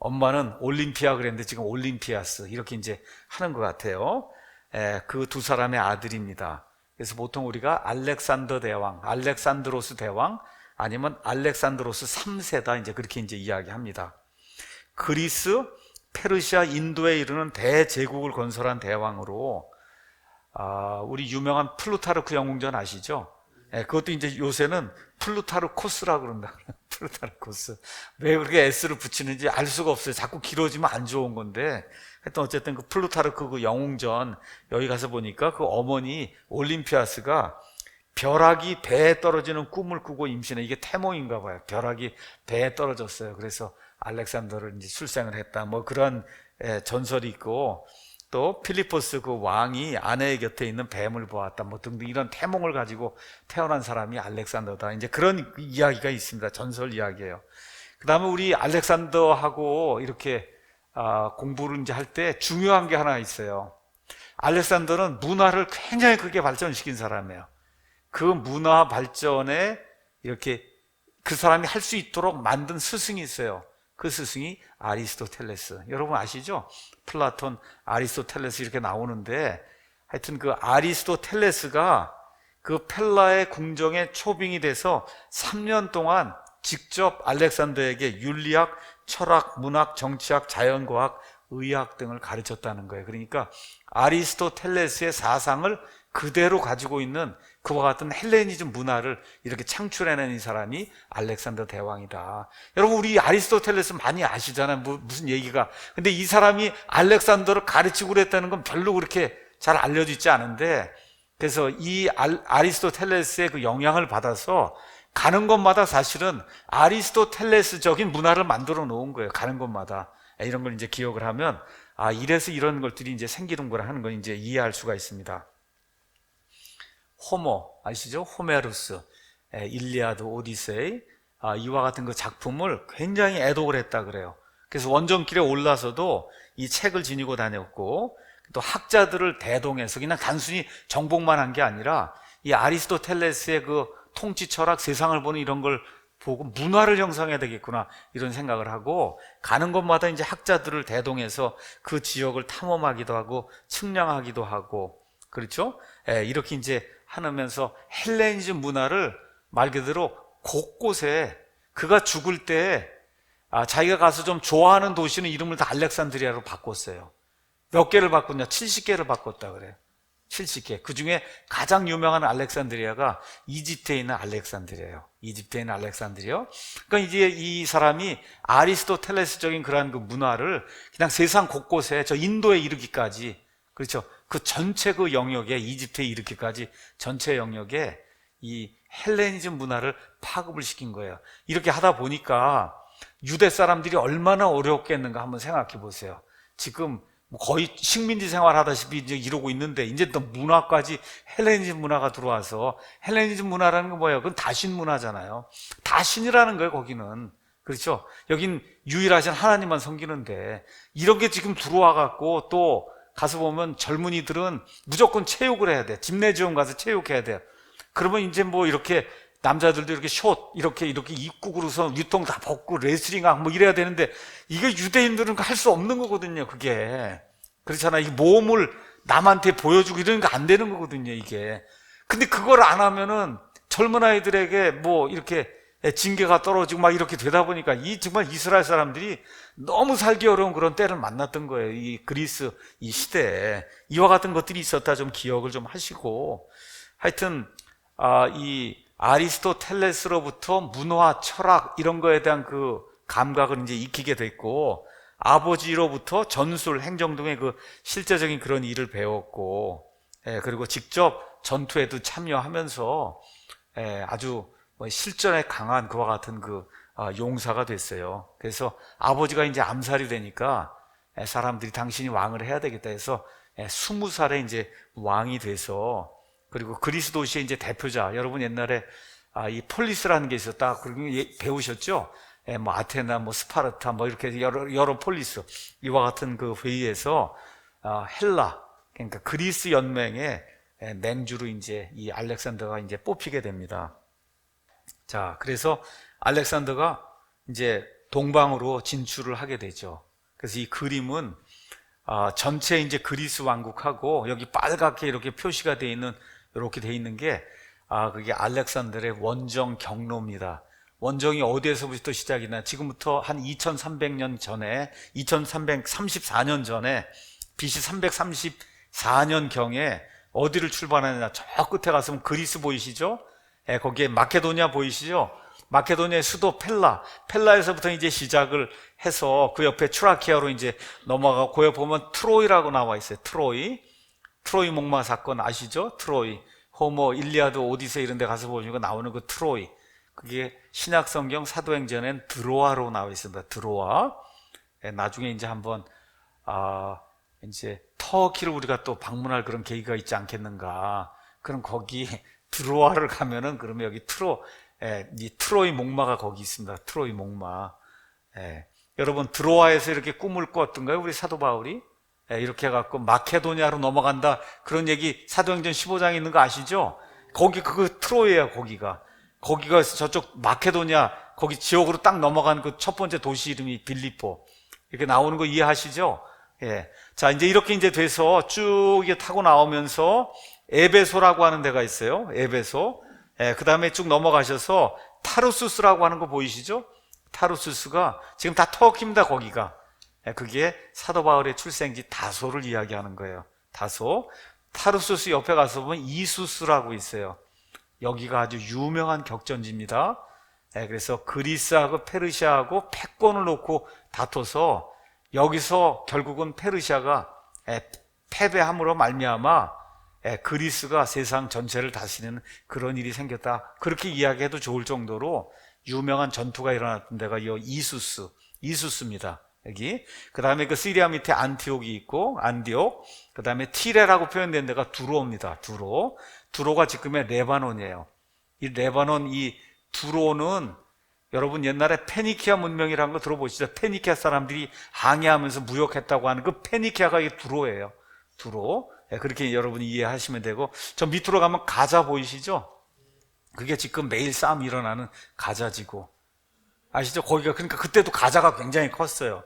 엄마는 올림피아 그랬는데 지금 올림피아스 이렇게 이제 하는 것 같아요. 그 두 사람의 아들입니다. 그래서 보통 우리가 알렉산더 대왕, 알렉산드로스 대왕 아니면 알렉산드로스 3세다 이제 그렇게 이제 이야기합니다. 그리스, 페르시아, 인도에 이르는 대제국을 건설한 대왕으로 우리 유명한 플루타르크 영웅전 아시죠? 그것도 이제 요새는 플루타르코스라고 그런다. 플루타르코스. 왜 그렇게 S를 붙이는지 알 수가 없어요. 자꾸 길어지면 안 좋은 건데. 하여튼 어쨌든 그 플루타르크 그 영웅전, 여기 가서 보니까 그 어머니 올림피아스가 벼락이 배에 떨어지는 꿈을 꾸고 임신해. 이게 태몽인가 봐요. 벼락이 배에 떨어졌어요. 그래서 알렉산더를 이제 출생을 했다. 그런 전설이 있고, 또 필리포스 그 왕이 아내의 곁에 있는 뱀을 보았다. 등등 이런 태몽을 가지고 태어난 사람이 알렉산더다. 이제 그런 이야기가 있습니다. 전설 이야기예요. 그 다음에 우리 알렉산더하고 이렇게 공부를 이제 할 때 중요한 게 하나 있어요. 알렉산더는 문화를 굉장히 크게 발전시킨 사람이에요. 그 문화 발전에 이렇게 그 사람이 할 수 있도록 만든 스승이 있어요. 그 스승이 아리스토텔레스. 여러분 아시죠? 플라톤, 아리스토텔레스 이렇게 나오는데, 하여튼 그 아리스토텔레스가 그 펠라의 궁정에 초빙이 돼서 3년 동안 직접 알렉산더에게 윤리학, 철학, 문학, 정치학, 자연과학, 의학 등을 가르쳤다는 거예요. 그러니까 아리스토텔레스의 사상을 그대로 가지고 있는 그와 같은 헬레니즘 문화를 이렇게 창출해낸 이 사람이 알렉산더 대왕이다. 여러분 우리 아리스토텔레스 많이 아시잖아요. 무슨 얘기가. 근데 이 사람이 알렉산더를 가르치고 그랬다는 건 별로 그렇게 잘 알려져 있지 않은데, 그래서 이 아리스토텔레스의 그 영향을 받아서 가는 곳마다 사실은 아리스토텔레스적인 문화를 만들어 놓은 거예요. 가는 곳마다. 이런 걸 이제 기억을 하면 이래서 이런 것들이 이제 생기는구나 하는 걸 이제 이해할 수가 있습니다. 호모 아시죠? 호메루스, 일리아드, 오디세이, 이와 같은 그 작품을 굉장히 애독을 했다 그래요. 그래서 원정길에 올라서도 이 책을 지니고 다녔고, 또 학자들을 대동해서 그냥 단순히 정복만 한 게 아니라 이 아리스토텔레스의 그 통치 철학, 세상을 보는 이런 걸 보고 문화를 형성해야 되겠구나 이런 생각을 하고, 가는 곳마다 이제 학자들을 대동해서 그 지역을 탐험하기도 하고 측량하기도 하고, 그렇죠? 이렇게 이제 하면서 헬레니즘 문화를 말 그대로 곳곳에, 그가 죽을 때 자기가 가서 좀 좋아하는 도시는 이름을 다 알렉산드리아로 바꿨어요. 몇 개를 바꿨냐? 70개를 바꿨다 그래요. 70개. 그 중에 가장 유명한 알렉산드리아가 이집트에 있는 알렉산드리아예요. 이집트에 있는 알렉산드리아. 그러니까 이제 이 사람이 아리스토텔레스적인 그러한 그 문화를 그냥 세상 곳곳에, 저 인도에 이르기까지, 그렇죠? 그 전체 그 영역에, 이집트에 이르기까지 전체 영역에 이 헬레니즘 문화를 파급을 시킨 거예요. 이렇게 하다 보니까 유대 사람들이 얼마나 어려웠겠는가 한번 생각해 보세요. 지금 거의 식민지 생활하다시피 이제 이러고 있는데, 이제 또 문화까지 헬레니즘 문화가 들어와서, 헬레니즘 문화라는 건 뭐예요? 그건 다신 문화잖아요. 다신이라는 거예요, 거기는. 그렇죠? 여긴 유일하신 하나님만 섬기는데, 이런 게 지금 들어와 갖고, 또 가서 보면 젊은이들은 무조건 체육을 해야 돼. 집내지원 가서 체육해야 돼요. 그러면 이제 뭐 이렇게 남자들도 이렇게 이렇게 입고 그러서 유통 다 벗고 레슬링하고 뭐 이래야 되는데, 이게 유대인들은 할 수 없는 거거든요, 그게. 그렇잖아. 이 몸을 남한테 보여주고 이러는 거 안 되는 거거든요, 이게. 근데 그걸 안 하면은 젊은 아이들에게 뭐 이렇게 징계가 떨어지고 막 이렇게 되다 보니까 정말 이스라엘 사람들이 너무 살기 어려운 그런 때를 만났던 거예요. 이 그리스 이 시대에 이와 같은 것들이 있었다 좀 기억을 좀 하시고, 하여튼 이 아리스토텔레스로부터 문화, 철학 이런 거에 대한 그 감각을 이제 익히게 됐고, 아버지로부터 전술, 행정 등의 그 실제적인 그런 일을 배웠고, 그리고 직접 전투에도 참여하면서 아주 실전에 강한 그와 같은 그 용사가 됐어요. 그래서 아버지가 이제 암살이 되니까 사람들이 당신이 왕을 해야 되겠다 해서 20살에 이제 왕이 돼서, 그리고 그리스 도시의 이제 대표자, 여러분 옛날에 이 폴리스라는 게 있었다. 그리고 배우셨죠? 뭐 아테나, 뭐 스파르타, 뭐 이렇게 여러 폴리스, 이와 같은 그 회의에서 헬라, 그러니까 그리스 연맹의 맹주로 이제 이 알렉산더가 이제 뽑히게 됩니다. 자, 그래서 알렉산더가 이제 동방으로 진출을 하게 되죠. 그래서 이 그림은 전체 이제 그리스 왕국하고, 여기 빨갛게 이렇게 표시가 되어 있는, 이렇게 되어 있는 게 그게 알렉산더의 원정 경로입니다. 원정이 어디에서부터 시작이나, 지금부터 한 2300년 전에, 2334년 전에, BC 334년 경에 어디를 출발하느냐, 저 끝에 가서면 그리스 보이시죠? 거기에 마케도니아 보이시죠? 마케도니아의 수도 펠라에서부터 이제 시작을 해서 그 옆에 트라키아로 이제 넘어가고, 그 옆에 보면 트로이라고 나와 있어요. 트로이 목마 사건 아시죠? 트로이, 호모, 일리아드, 오디세이 이런 데 가서 보시면 나오는 그 트로이, 그게 신약 성경 사도행전엔 드로아로 나와 있습니다. 드로아. 나중에 이제 한번 이제 터키를 우리가 또 방문할 그런 계기가 있지 않겠는가. 그럼 거기 드로아를 가면은, 그러면 여기 이 트로이 목마가 거기 있습니다. 트로이 목마. 여러분 드로아에서 이렇게 꿈을 꿨던가요? 우리 사도 바울이? 이렇게 해갖고 마케도니아로 넘어간다, 그런 얘기 사도행전 15장에 있는 거 아시죠? 거기 그거 트로이예요. 거기가 저쪽 마케도니아 거기 지역으로 딱 넘어간 그 첫 번째 도시 이름이 빌립보, 이렇게 나오는 거 이해하시죠? 자, 이제 이렇게 이제 돼서 쭉 이게 타고 나오면서 에베소라고 하는 데가 있어요. 에베소. 그 다음에 쭉 넘어가셔서 타르수스라고 하는 거 보이시죠? 타르수스가 지금 다 터키입니다. 거기가. 그게 사도 바울의 출생지 다소를 이야기하는 거예요. 다소. 타르수스 옆에 가서 보면 이수스라고 있어요. 여기가 아주 유명한 격전지입니다. 그래서 그리스하고 페르시아하고 패권을 놓고 다퉈서, 여기서 결국은 페르시아가 패배함으로 말미암아 그리스가 세상 전체를 다스리는 그런 일이 생겼다, 그렇게 이야기해도 좋을 정도로 유명한 전투가 일어났던 데가 이 이수스입니다. 여기. 그 다음에 그 시리아 밑에 안티옥이 있고, 안디옥. 그 다음에 티레라고 표현된 데가 두로입니다. 두로. 두로가 지금의 레바논이에요. 이 레바논, 이 두로는 여러분 옛날에 페니키아 문명이라는 거 들어보시죠? 페니키아 사람들이 항해하면서 무역했다고 하는 그 페니키아가 이 두로예요. 두로. 그렇게 여러분이 이해하시면 되고, 저 밑으로 가면 가자 보이시죠? 그게 지금 매일 싸움 일어나는 가자지구. 아시죠? 거기가, 그러니까 그때도 가자가 굉장히 컸어요.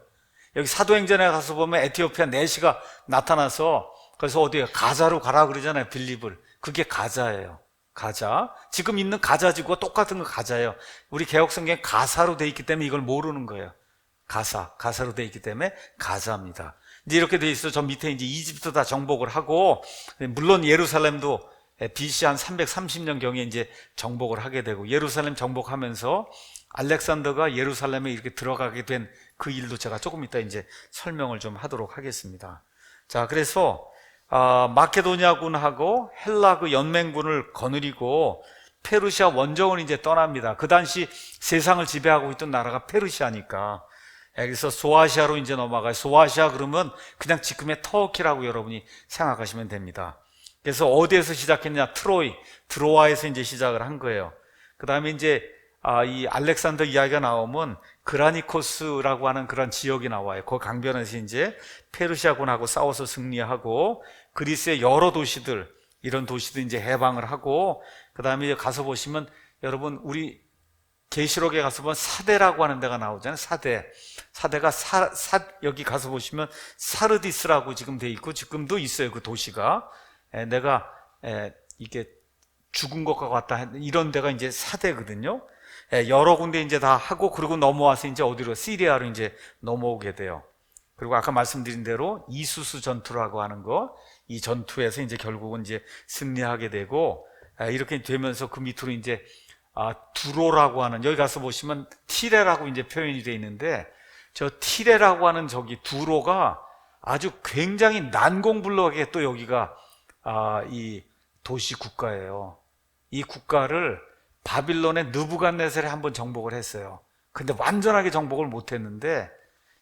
여기 사도행전에 가서 보면 에티오피아 내시가 나타나서, 그래서 어디에 가자로 가라 그러잖아요. 빌립을. 그게 가자예요. 가자. 지금 있는 가자지구가 똑같은 거 가자예요. 우리 개혁성경에 가사로 돼 있기 때문에 이걸 모르는 거예요. 가사로 돼 있기 때문에 가자입니다. 이제 이렇게 돼 있어. 저 밑에 이제 이집트 다 정복을 하고, 물론 예루살렘도 BC 한 330년 경에 이제 정복을 하게 되고, 예루살렘 정복하면서 알렉산더가 예루살렘에 이렇게 들어가게 된 그 일도 제가 조금 이따 이제 설명을 좀 하도록 하겠습니다. 자, 그래서 마케도니아군하고 헬라 그 연맹군을 거느리고 페르시아 원정을 이제 떠납니다. 그 당시 세상을 지배하고 있던 나라가 페르시아니까. 그래서 소아시아로 이제 넘어가요. 소아시아 그러면 그냥 지금의 터키라고 여러분이 생각하시면 됩니다. 그래서 어디에서 시작했냐? 드로아에서 이제 시작을 한 거예요. 그 다음에 이제 이 알렉산더 이야기가 나오면 그라니코스라고 하는 그런 지역이 나와요. 그 강변에서 이제 페르시아군하고 싸워서 승리하고, 그리스의 여러 도시들, 이런 도시도 이제 해방을 하고, 그 다음에 가서 보시면 여러분 우리 계시록에 가서 보면 사대라고 하는 데가 나오잖아요. 사대가 여기 가서 보시면 사르디스라고 지금 돼 있고, 지금도 있어요. 그 도시가. 내가 이게 죽은 것과 같다, 이런 데가 이제 사대거든요. 여러 군데 이제 다 하고, 그리고 넘어와서 이제 어디로? 시리아로 이제 넘어오게 돼요. 그리고 아까 말씀드린 대로 이수스 전투라고 하는 거, 이 전투에서 이제 결국은 이제 승리하게 되고, 이렇게 되면서 그 밑으로 이제 두로라고 하는, 여기 가서 보시면 티레라고 이제 표현이 되어 있는데, 저 티레라고 하는 저기 두로가 아주 굉장히 난공불락하게 또 여기가 이 도시 국가예요. 이 국가를 바빌론의 느부갓네살이 한번 정복을 했어요. 근데 완전하게 정복을 못했는데,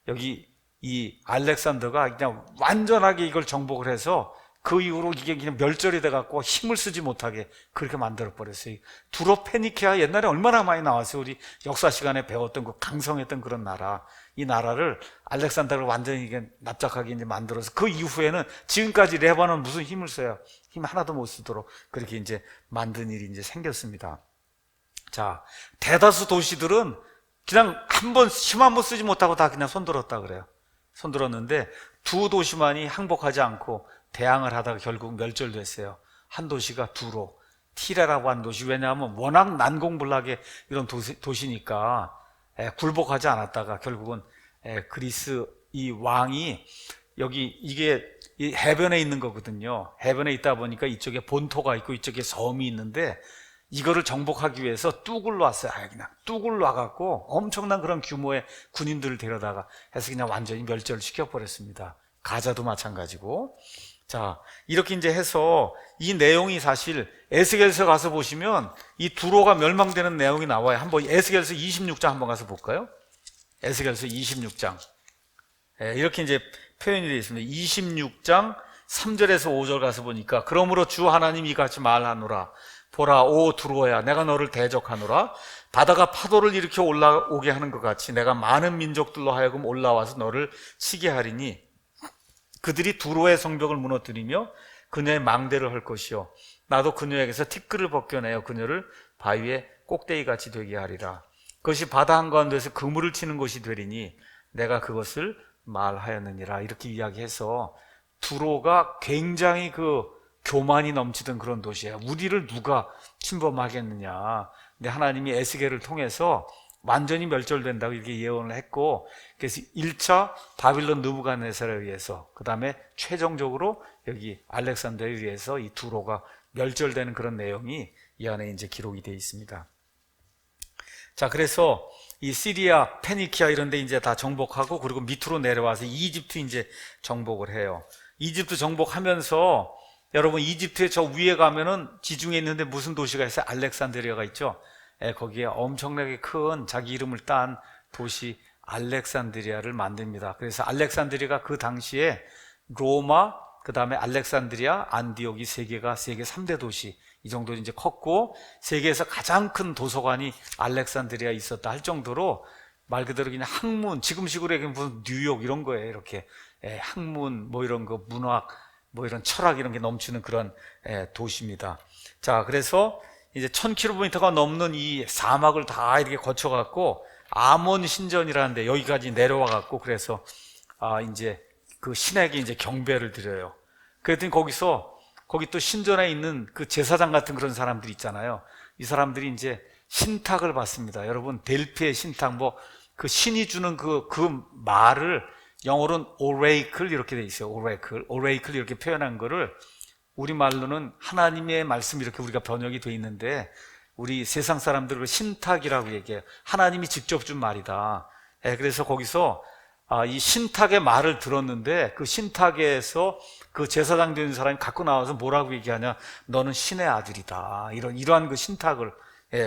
여기 이 알렉산더가 그냥 완전하게 이걸 정복을 해서 그 이후로 이게 그냥 멸절이 돼갖고 힘을 쓰지 못하게 그렇게 만들어버렸어요. 두로 페니키아 옛날에 얼마나 많이 나왔어요. 우리 역사 시간에 배웠던 그 강성했던 그런 나라. 이 나라를 알렉산더를 완전히 이게 납작하게 이제 만들어서 그 이후에는 지금까지 레바논 무슨 힘을 써요? 힘 하나도 못 쓰도록 그렇게 이제 만든 일이 이제 생겼습니다. 자, 대다수 도시들은 그냥 힘 한 번 쓰지 못하고 다 그냥 손들었다 그래요. 손들었는데 두 도시만이 항복하지 않고 대항을 하다가 결국 멸절됐어요. 한 도시가 두로, 티레라고 하는 도시. 왜냐하면 워낙 난공불락의 이런 도시니까 굴복하지 않았다가 결국은 그리스 이 왕이, 여기 이게 이 해변에 있는 거거든요. 해변에 있다 보니까 이쪽에 본토가 있고 이쪽에 섬이 있는데, 이거를 정복하기 위해서 뚝을 놨어요. 그냥 뚝을 놔갖고 엄청난 그런 규모의 군인들을 데려다가 해서 그냥 완전히 멸절시켜 버렸습니다. 가자도 마찬가지고. 자, 이렇게 이제 해서 이 내용이 사실 에스겔서 가서 보시면 이 두로가 멸망되는 내용이 나와요. 한번 에스겔서 26장 한번 가서 볼까요? 에스겔서 26장. 이렇게 이제 표현이 되어 있습니다. 26장 3절에서 5절 가서 보니까, 그러므로 주 하나님이 이같이 말하노라. 보라, 오 두로야, 내가 너를 대적하노라. 바다가 파도를 일으켜 올라오게 하는 것 같이 내가 많은 민족들로 하여금 올라와서 너를 치게 하리니, 그들이 두로의 성벽을 무너뜨리며 그녀의 망대를 할 것이요, 나도 그녀에게서 티끌을 벗겨내어 그녀를 바위의 꼭대기같이 되게 하리라. 그것이 바다 한가운데서 그물을 치는 곳이 되리니 내가 그것을 말하였느니라. 이렇게 이야기해서 두로가 굉장히 그 교만이 넘치던 그런 도시예요. 우리를 누가 침범하겠느냐. 근데 하나님이 에스겔을 통해서 완전히 멸절된다고 이렇게 예언을 했고, 그래서 1차 바빌론 느부갓네살에 의해서, 그 다음에 최종적으로 여기 알렉산더에 의해서 이 두로가 멸절되는 그런 내용이 이 안에 이제 기록이 되어 있습니다. 자, 그래서 이 시리아, 페니키아 이런 데 이제 다 정복하고, 그리고 밑으로 내려와서 이집트 이제 정복을 해요. 이집트 정복하면서 여러분, 이집트의 저 위에 가면은 지중해 있는데 무슨 도시가 있어요? 알렉산드리아가 있죠. 거기에 엄청나게 큰 자기 이름을 딴 도시 알렉산드리아를 만듭니다. 그래서 알렉산드리아가 그 당시에 로마, 그 다음에 알렉산드리아, 안디옥이 세계 3대 도시, 이 정도 이제 컸고, 세계에서 가장 큰 도서관이 알렉산드리아에 있었다 할 정도로 말 그대로 그냥 학문, 지금식으로 얘기하면 무슨 뉴욕 이런 거예요. 이렇게 학문, 뭐 이런 거, 문학, 뭐 이런 철학 이런 게 넘치는 그런 도시입니다. 자, 그래서 이제 1000km가 넘는 이 사막을 다 이렇게 거쳐갖고 아몬 신전이라는데 여기까지 내려와갖고 그래서 이제 그 신에게 이제 경배를 드려요. 그랬더니 거기 또 신전에 있는 그 제사장 같은 그런 사람들이 있잖아요. 이 사람들이 이제 신탁을 받습니다. 여러분, 델피의 신탁, 뭐 그 신이 주는 그 말을 영어로는 oracle 이렇게 돼 있어요. oracle 이렇게 표현한 거를 우리말로는 하나님의 말씀 이렇게 우리가 번역이 돼 있는데 우리 세상 사람들은 신탁이라고 얘기해요. 하나님이 직접 준 말이다. 그래서 거기서 이 신탁의 말을 들었는데 그 신탁에서 그 제사장 되는 사람이 갖고 나와서 뭐라고 얘기하냐, 너는 신의 아들이다. 이러한 그 신탁을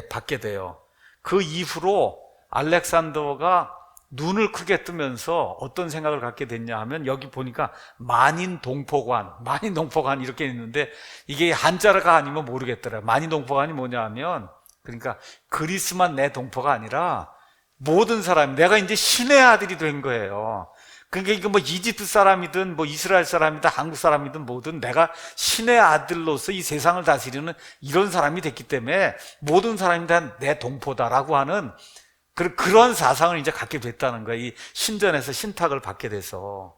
받게 돼요. 그 이후로 알렉산더가 눈을 크게 뜨면서 어떤 생각을 갖게 됐냐 하면 여기 보니까 만인동포관 이렇게 있는데 이게 한자가 아니면 모르겠더라고요. 만인동포관이 뭐냐 하면 그러니까 그리스만 내 동포가 아니라 모든 사람, 내가 이제 신의 아들이 된 거예요. 그러니까 이거 뭐 이집트 사람이든 뭐 이스라엘 사람이든 한국 사람이든 뭐든 내가 신의 아들로서 이 세상을 다스리는 이런 사람이 됐기 때문에 모든 사람이 다 내 동포다라고 하는 그런 사상을 이제 갖게 됐다는 거예요. 이 신전에서 신탁을 받게 돼서.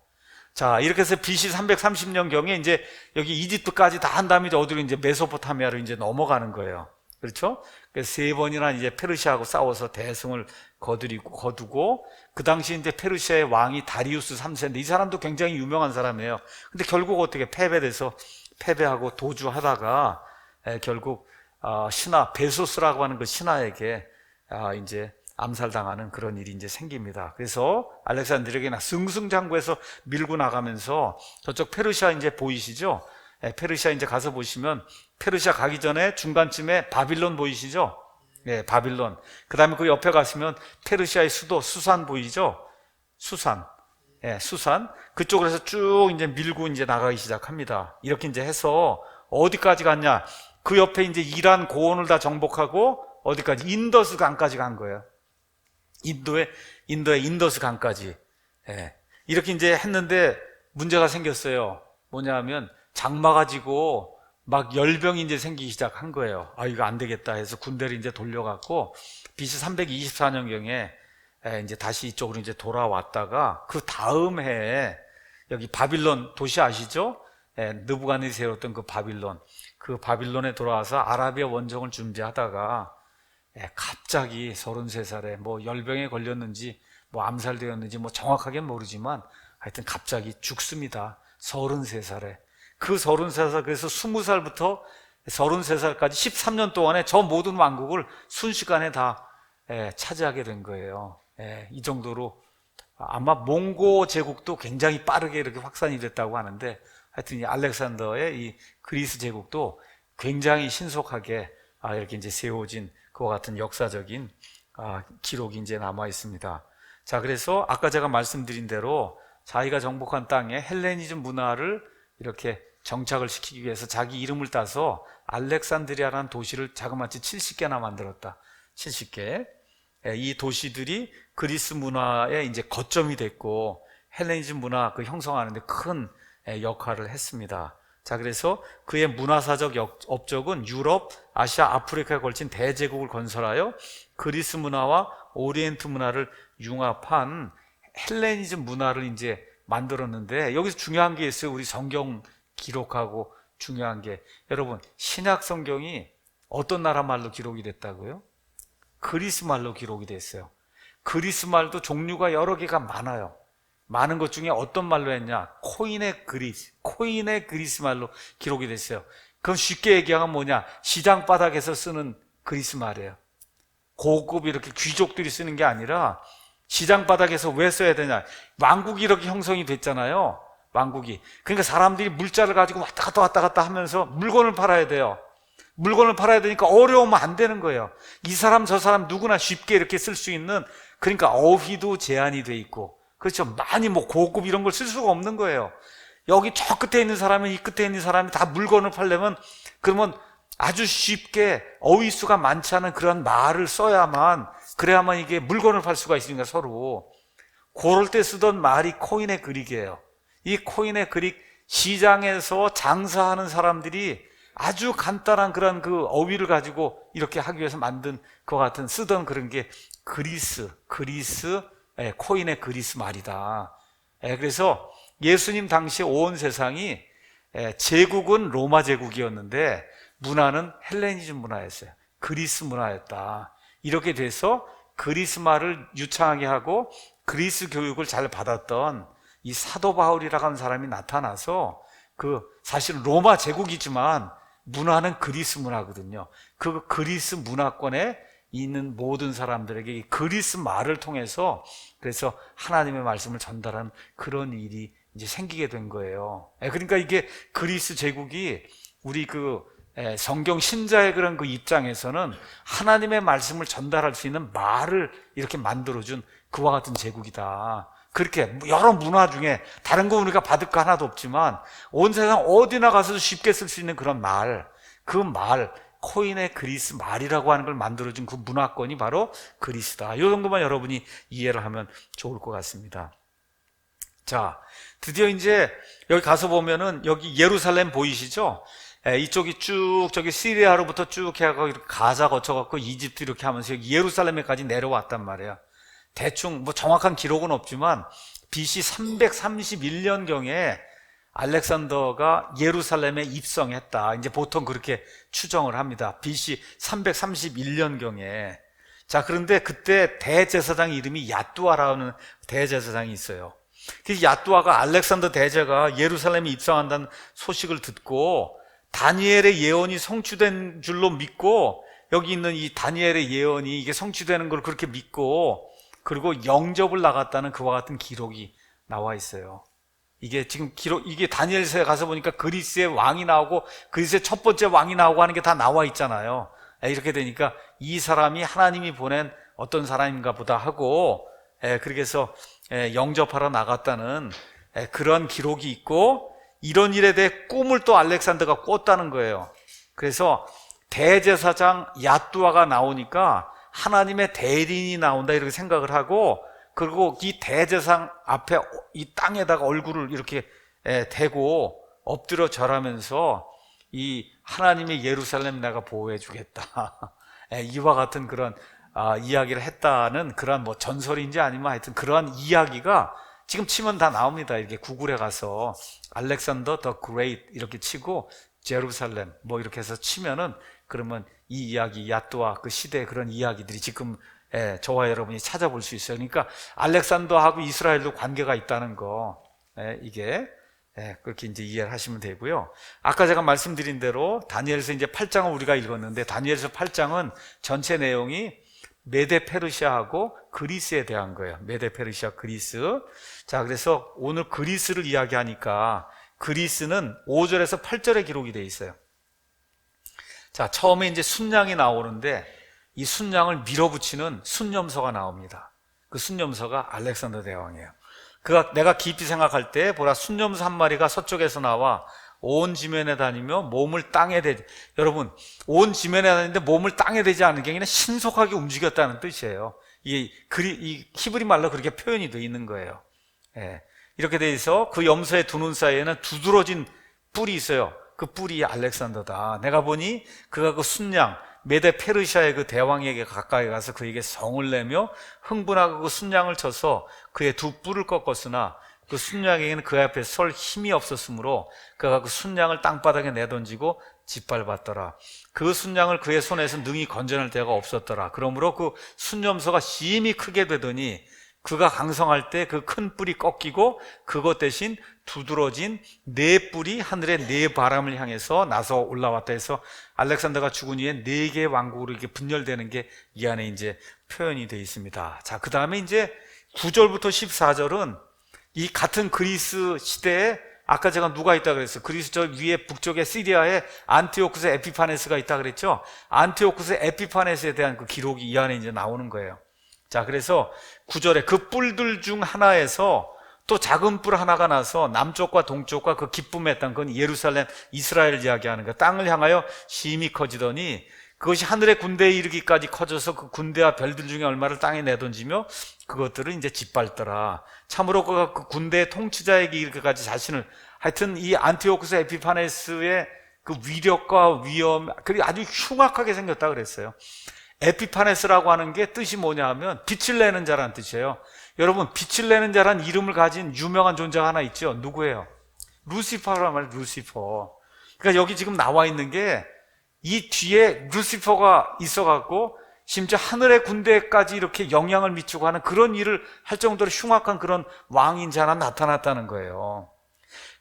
자, 이렇게 해서 BC 330년경에 이제 여기 이집트까지 다 한 다음에 어디로 이제 메소포타미아로 이제 넘어가는 거예요. 그렇죠? 그래서 3번이나 이제 페르시아하고 싸워서 대승을 거두고, 그 당시 이제 페르시아의 왕이 다리우스 3세인데 이 사람도 굉장히 유명한 사람이에요. 근데 결국 어떻게 패배하고 도주하다가 결국 신하, 베소스라고 하는 그 신하에게 이제 암살당하는 그런 일이 이제 생깁니다. 그래서 알렉산드리아가 승승장구해서 밀고 나가면서 저쪽 페르시아 이제 보이시죠? 페르시아 이제 가서 보시면 페르시아 가기 전에 중간쯤에 바빌론 보이시죠? 바빌론. 그 다음에 그 옆에 가시면 페르시아의 수도 수산 보이죠? 수산. 그쪽으로 해서 쭉 이제 밀고 이제 나가기 시작합니다. 이렇게 이제 해서 어디까지 갔냐? 그 옆에 이제 이란 고원을 다 정복하고 어디까지? 인더스 강까지 간 거예요. 인도의 인더스 강까지. 이렇게 이제 했는데 문제가 생겼어요. 뭐냐 하면 장마가 지고 막 열병이 이제 생기기 시작한 거예요. 이거 안 되겠다 해서 군대를 이제 돌려갖고 BC 324년경에 이제 다시 이쪽으로 이제 돌아왔다가 그 다음 해에 여기 바빌론 도시 아시죠? 느부갓네살이 세웠던 그 바빌론에 돌아와서 아라비아 원정을 준비하다가 갑자기 33살에 뭐 열병에 걸렸는지 뭐 암살되었는지 뭐 정확하게는 모르지만 하여튼 갑자기 죽습니다. 33살에. 그 33살, 그래서 20살부터 33살까지 13년 동안에 저 모든 왕국을 순식간에 다 차지하게 된 거예요. 이 정도로 아마 몽고 제국도 굉장히 빠르게 이렇게 확산이 됐다고 하는데 하여튼 이 알렉산더의 이 그리스 제국도 굉장히 신속하게 이렇게 이제 세워진 그와 같은 역사적인 기록이 이제 남아 있습니다. 자, 그래서 아까 제가 말씀드린 대로 자기가 정복한 땅에 헬레니즘 문화를 이렇게 정착을 시키기 위해서 자기 이름을 따서 알렉산드리아라는 도시를 자그마치 70개나 만들었다. 70개. 이 도시들이 그리스 문화의 이제 거점이 됐고 헬레니즘 문화 그 형성하는데 큰 역할을 했습니다. 자, 그래서 그의 문화사적 업적은 유럽, 아시아, 아프리카에 걸친 대제국을 건설하여 그리스 문화와 오리엔트 문화를 융합한 헬레니즘 문화를 이제 만들었는데 여기서 중요한 게 있어요. 우리 성경 기록하고 중요한 게, 여러분, 신약 성경이 어떤 나라 말로 기록이 됐다고요? 그리스 말로 기록이 됐어요. 그리스 말도 종류가 여러 개가 많아요. 많은 것 중에 어떤 말로 했냐? 코인의 그리스 말로 기록이 됐어요. 그건 쉽게 얘기하면 뭐냐? 시장 바닥에서 쓰는 그리스 말이에요. 고급 이렇게 귀족들이 쓰는 게 아니라 시장 바닥에서 왜 써야 되냐? 왕국이 이렇게 형성이 됐잖아요. 왕국이. 그러니까 사람들이 물자를 가지고 왔다 갔다 하면서 물건을 팔아야 돼요. 물건을 팔아야 되니까 어려우면 안 되는 거예요. 이 사람 저 사람 누구나 쉽게 이렇게 쓸 수 있는 그러니까 어휘도 제한이 돼 있고, 그렇죠. 많이 뭐 고급 이런 걸 쓸 수가 없는 거예요. 여기 저 끝에 있는 사람이 이 끝에 있는 사람이 다 물건을 팔려면, 그러면 아주 쉽게 어휘수가 많지 않은 그런 말을 써야만, 그래야만 이게 물건을 팔 수가 있으니까 서로. 그럴 때 쓰던 말이 코인의 그릭이에요. 이 코인의 그릭, 시장에서 장사하는 사람들이 아주 간단한 그런 그 어휘를 가지고 이렇게 하기 위해서 만든 그와 같은 쓰던 그런 게 그리스, 코인의 그리스 말이다. 그래서 예수님 당시 온 세상이, 제국은 로마 제국이었는데 문화는 헬레니즘 문화였어요. 그리스 문화였다. 이렇게 돼서 그리스 말을 유창하게 하고 그리스 교육을 잘 받았던 이 사도 바울이라고 하는 사람이 나타나서, 사실은 로마 제국이지만 문화는 그리스 문화거든요. 그 그리스 문화권에 있는 모든 사람들에게 이 그리스 말을 통해서, 그래서 하나님의 말씀을 전달하는 그런 일이 이제 생기게 된 거예요. 그러니까 이게 그리스 제국이 우리 성경 신자의 그런 그 입장에서는 하나님의 말씀을 전달할 수 있는 말을 이렇게 만들어준 그와 같은 제국이다. 그렇게 여러 문화 중에 다른 거 우리가 받을 거 하나도 없지만 온 세상 어디나 가서도 쉽게 쓸 수 있는 그런 말, 코인의 그리스 말이라고 하는 걸 만들어준 그 문화권이 바로 그리스다. 이 정도만 여러분이 이해를 하면 좋을 것 같습니다. 자, 드디어 이제 여기 가서 보면은 여기 예루살렘 보이시죠? 이쪽이 쭉 저기 시리아로부터 쭉 해가고 이렇게 가자 거쳐갖고 이집트 이렇게 하면서 여기 예루살렘에까지 내려왔단 말이에요. 대충 뭐 정확한 기록은 없지만 BC 331년경에 알렉산더가 예루살렘에 입성했다. 이제 보통 그렇게 추정을 합니다. BC 331년경에. 자, 그런데 그때 대제사장 이름이 야뚜아라는 대제사장이 있어요. 그 야뚜아가 알렉산더 대제가 예루살렘에 입성한다는 소식을 듣고 다니엘의 예언이 성취된 줄로 믿고, 여기 있는 이 다니엘의 예언이 이게 성취되는 걸 그렇게 믿고, 그리고 영접을 나갔다는 그와 같은 기록이 나와 있어요. 이게 지금 이게 다니엘서에 가서 보니까 그리스의 왕이 나오고 그리스의 첫 번째 왕이 나오고 하는 게 다 나와 있잖아요. 이렇게 되니까 이 사람이 하나님이 보낸 어떤 사람인가 보다 하고, 그렇게 해서 영접하러 나갔다는 그런 기록이 있고, 이런 일에 대해 꿈을 또 알렉산더가 꿨다는 거예요. 그래서 대제사장 야뚜아가 나오니까 하나님의 대리인이 나온다 이렇게 생각을 하고, 그리고 이 대제사장 앞에 이 땅에다가 얼굴을 이렇게 대고 엎드려 절하면서 이 하나님의 예루살렘 내가 보호해 주겠다. 이와 같은 그런 이야기를 했다는 그런 뭐 전설인지 아니면 하여튼 그러한 이야기가 지금 치면 다 나옵니다. 이렇게 구글에 가서 알렉산더 더 그레이트 이렇게 치고 제루살렘 뭐 이렇게 해서 치면은, 그러면 이 이야기, 야뚜아 그 시대의 그런 이야기들이 지금 저와 여러분이 찾아볼 수 있어요. 그러니까 알렉산더하고 이스라엘도 관계가 있다는 거, 이게 그렇게 이제 이해를 하시면 되고요. 아까 제가 말씀드린 대로 다니엘서 이제 8장을 우리가 읽었는데, 다니엘서 8장은 전체 내용이 메데 페르시아하고 그리스에 대한 거예요. 메데 페르시아, 그리스. 자, 그래서 오늘 그리스를 이야기하니까 그리스는 5절에서 8절에 기록이 되어 있어요. 자, 처음에 이제 순양이 나오는데 이 순양을 밀어붙이는 순념서가 나옵니다. 그 순념서가 알렉산더 대왕이에요. 내가 깊이 생각할 때 보라, 순념서 한 마리가 서쪽에서 나와 온 지면에 다니며 몸을 땅에 대지. 여러분, 온 지면에 다니는데 몸을 땅에 대지 않은 게 아니라 신속하게 움직였다는 뜻이에요. 이 히브리 말로 그렇게 표현이 되어 있는 거예요. 이렇게 돼 있어 그 염소의 두 눈 사이에는 두드러진 뿔이 있어요. 그 뿔이 알렉산더다. 내가 보니 그가 그 순양 메데 페르시아의 그 대왕에게 가까이 가서 그에게 성을 내며 흥분하고 그 순양을 쳐서 그의 두 뿔을 꺾었으나 그 순양에게는 그 앞에 설 힘이 없었으므로 그가 그 순양을 땅바닥에 내던지고 짓밟았더라. 그 순양을 그의 손에서 능히 건져낼 데가 없었더라. 그러므로 그 순념소가 심히 크게 되더니 그가 강성할 때 그 큰 뿔이 꺾이고 그것 대신 두드러진 네 뿔이 하늘의 네 바람을 향해서 나서 올라왔다 해서 알렉산더가 죽은 이후에 네 개의 왕국으로 이렇게 분열되는 게 이 안에 이제 표현이 되어 있습니다. 자, 그 다음에 이제 9절부터 14절은 이 같은 그리스 시대에 아까 제가 누가 있다 그랬어요? 그리스 저 위에 북쪽에 시리아에 안티오쿠스 에피파네스가 있다 그랬죠? 안티오쿠스 에피파네스에 대한 그 기록이 이 안에 이제 나오는 거예요. 자, 그래서 9절에 그 뿔들 중 하나에서 또 작은 뿔 하나가 나서 남쪽과 동쪽과 그 기쁨의 땅, 그건 예루살렘, 이스라엘 이야기하는 거, 땅을 향하여 심히 커지더니 그것이 하늘의 군대에 이르기까지 커져서 그 군대와 별들 중에 얼마를 땅에 내던지며 그것들을 이제 짓밟더라. 참으로 그가 그 군대의 통치자에게 이르기까지 자신을, 하여튼 이 안티오쿠스 에피파네스의 그 위력과 위엄, 그리고 아주 흉악하게 생겼다 그랬어요. 에피파네스라고 하는 게 뜻이 뭐냐 하면 빛을 내는 자라는 뜻이에요. 여러분, 빛을 내는 자란 이름을 가진 유명한 존재가 하나 있죠. 누구예요? 루시퍼란 말이에요. 루시퍼. 그러니까 여기 지금 나와 있는 게 이 뒤에 루시퍼가 있어갖고 심지어 하늘의 군대까지 이렇게 영향을 미치고 하는 그런 일을 할 정도로 흉악한 그런 왕인 자 하나 나타났다는 거예요.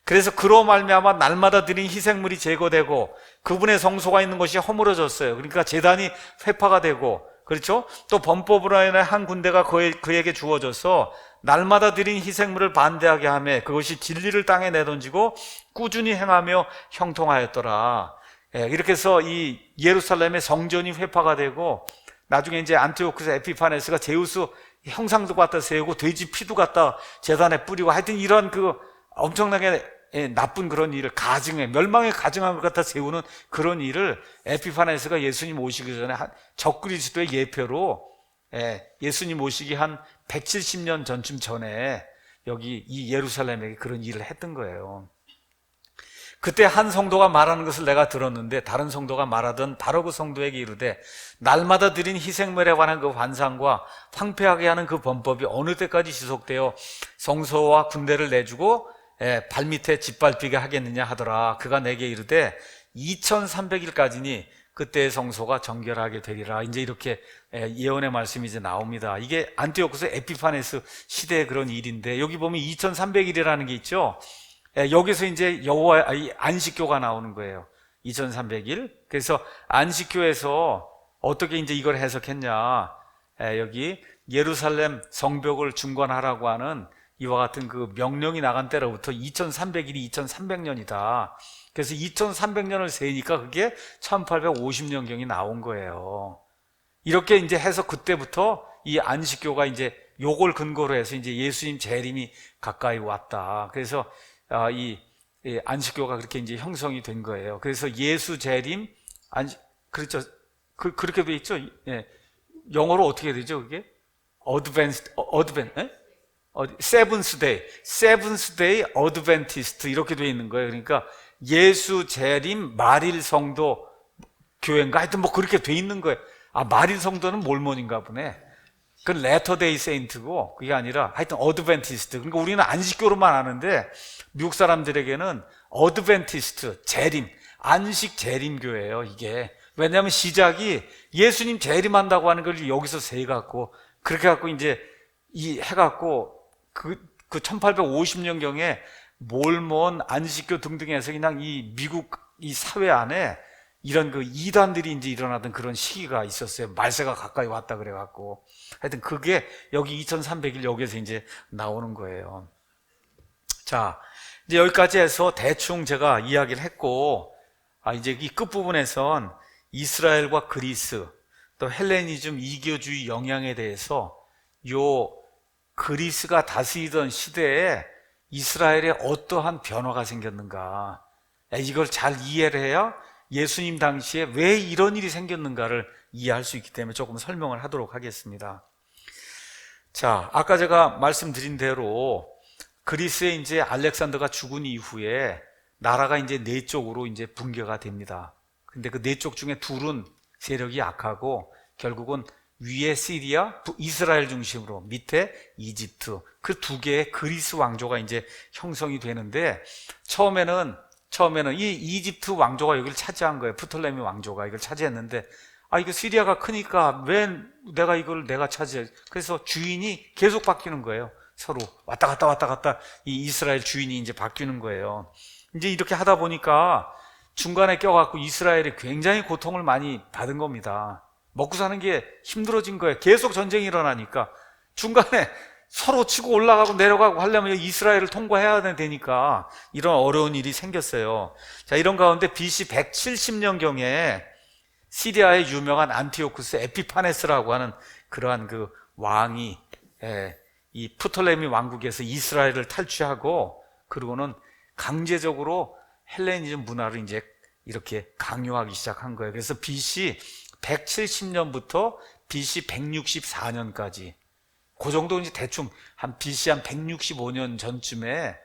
그래서 그로 말미암아 날마다 드린 희생물이 제거되고 그분의 성소가 있는 것이 허물어졌어요. 그러니까 제단이 회파가 되고, 그렇죠? 또 범법으로 인해 한 군대가 그에게 주어져서 날마다 드린 희생물을 반대하게 하며 그것이 진리를 땅에 내던지고 꾸준히 행하며 형통하였더라. 이렇게 해서 이 예루살렘의 성전이 회파가 되고 나중에 이제 안티오쿠스 에피파네스가 제우스 형상도 갖다 세우고 돼지 피도 갖다 제단에 뿌리고 하여튼 이런 그 엄청나게 나쁜 그런 일을 멸망에 가증한 것 갖다 세우는 그런 일을 에피파네스가 예수님 오시기 전에 적그리스도의 예표로 예수님 오시기 한 170년 전쯤 전에 여기 이 예루살렘에게 그런 일을 했던 거예요. 그때 한 성도가 말하는 것을 내가 들었는데 다른 성도가 말하던 바로 그 성도에게 이르되 날마다 드린 희생물에 관한 그 환상과 황폐하게 하는 그 범법이 어느 때까지 지속되어 성소와 군대를 내주고 발밑에 짓밟히게 하겠느냐 하더라. 그가 내게 이르되 2300일까지니 그때의 성소가 정결하게 되리라. 이제 이렇게 예언의 말씀이 이제 나옵니다. 이게 안티오쿠스 에피파네스 시대의 그런 일인데 여기 보면 2300일이라는 게 있죠. 여기서 이제 여호와의 안식교가 나오는 거예요. 2300일. 그래서 안식교에서 어떻게 이제 이걸 해석했냐. 여기 예루살렘 성벽을 중건하라고 하는 이와 같은 그 명령이 나간 때로부터 2300일이 2300년이다. 그래서 2300년을 세니까 그게 1850년경이 나온 거예요. 이렇게 이제 해서 그때부터 이 안식교가 이제 요걸 근거로 해서 이제 예수님 재림이 가까이 왔다. 그래서 이 안식교가 그렇게 이제 형성이 된 거예요. 그래서 예수 재림 그렇죠. 그렇게 돼 있죠. 영어로 어떻게 되죠? 그게 세븐스 데이 어드벤티스트 이렇게 돼 있는 거예요. 그러니까 예수 재림 말일 성도 교회인가 하여튼 뭐 그렇게 돼 있는 거예요. 말일 성도는 몰몬인가 보네. 그건 레터데이 세인트고 그게 아니라 하여튼 어드벤티스트. 그러니까 우리는 안식교로만 아는데 미국 사람들에게는 어드벤티스트, 재림, 안식 재림교예요, 이게. 왜냐하면 시작이 예수님 재림한다고 하는 걸 여기서 세갖고, 그렇게 갖고 이제 이 해갖고, 그 1850년경에 몰몬, 안식교 등등 해서 그냥 이 미국 이 사회 안에 이런 그 이단들이 이제 일어나던 그런 시기가 있었어요. 말세가 가까이 왔다 그래갖고. 하여튼 그게 여기 2300일 여기에서 이제 나오는 거예요. 자, 이제 여기까지 해서 대충 제가 이야기를 했고, 이제 이 끝부분에선 이스라엘과 그리스, 또 헬레니즘 이교주의 영향에 대해서 요 그리스가 다스리던 시대에 이스라엘에 어떠한 변화가 생겼는가, 이걸 잘 이해를 해야 예수님 당시에 왜 이런 일이 생겼는가를 이해할 수 있기 때문에 조금 설명을 하도록 하겠습니다. 자, 아까 제가 말씀드린 대로 그리스에 이제 알렉산더가 죽은 이후에 나라가 이제 네 쪽으로 이제 붕괴가 됩니다. 근데 그 네 쪽 중에 둘은 세력이 약하고 결국은 위에 시리아, 이스라엘 중심으로 밑에 이집트, 그 두 개의 그리스 왕조가 이제 형성이 되는데 처음에는 이 이집트 왕조가 여기를 차지한 거예요. 프톨레미 왕조가 이걸 차지했는데 이거 시리아가 크니까 왜 내가 차지해? 그래서 주인이 계속 바뀌는 거예요. 서로 왔다 갔다 이 이스라엘 주인이 이제 바뀌는 거예요. 이제 이렇게 하다 보니까 중간에 껴갖고 이스라엘이 굉장히 고통을 많이 받은 겁니다. 먹고 사는 게 힘들어진 거예요. 계속 전쟁이 일어나니까 중간에 서로 치고 올라가고 내려가고 하려면 이스라엘을 통과해야 되니까 이런 어려운 일이 생겼어요. 자, 이런 가운데 BC 170년경에 시리아의 유명한 안티오쿠스 에피파네스라고 하는 그러한 그 왕이 이 프톨레미 왕국에서 이스라엘을 탈취하고 그리고는 강제적으로 헬레니즘 문화를 이제 이렇게 강요하기 시작한 거예요. 그래서 BC 170년부터 BC 164년까지 그 정도 이제 대충 한 BC 한 165년 전쯤에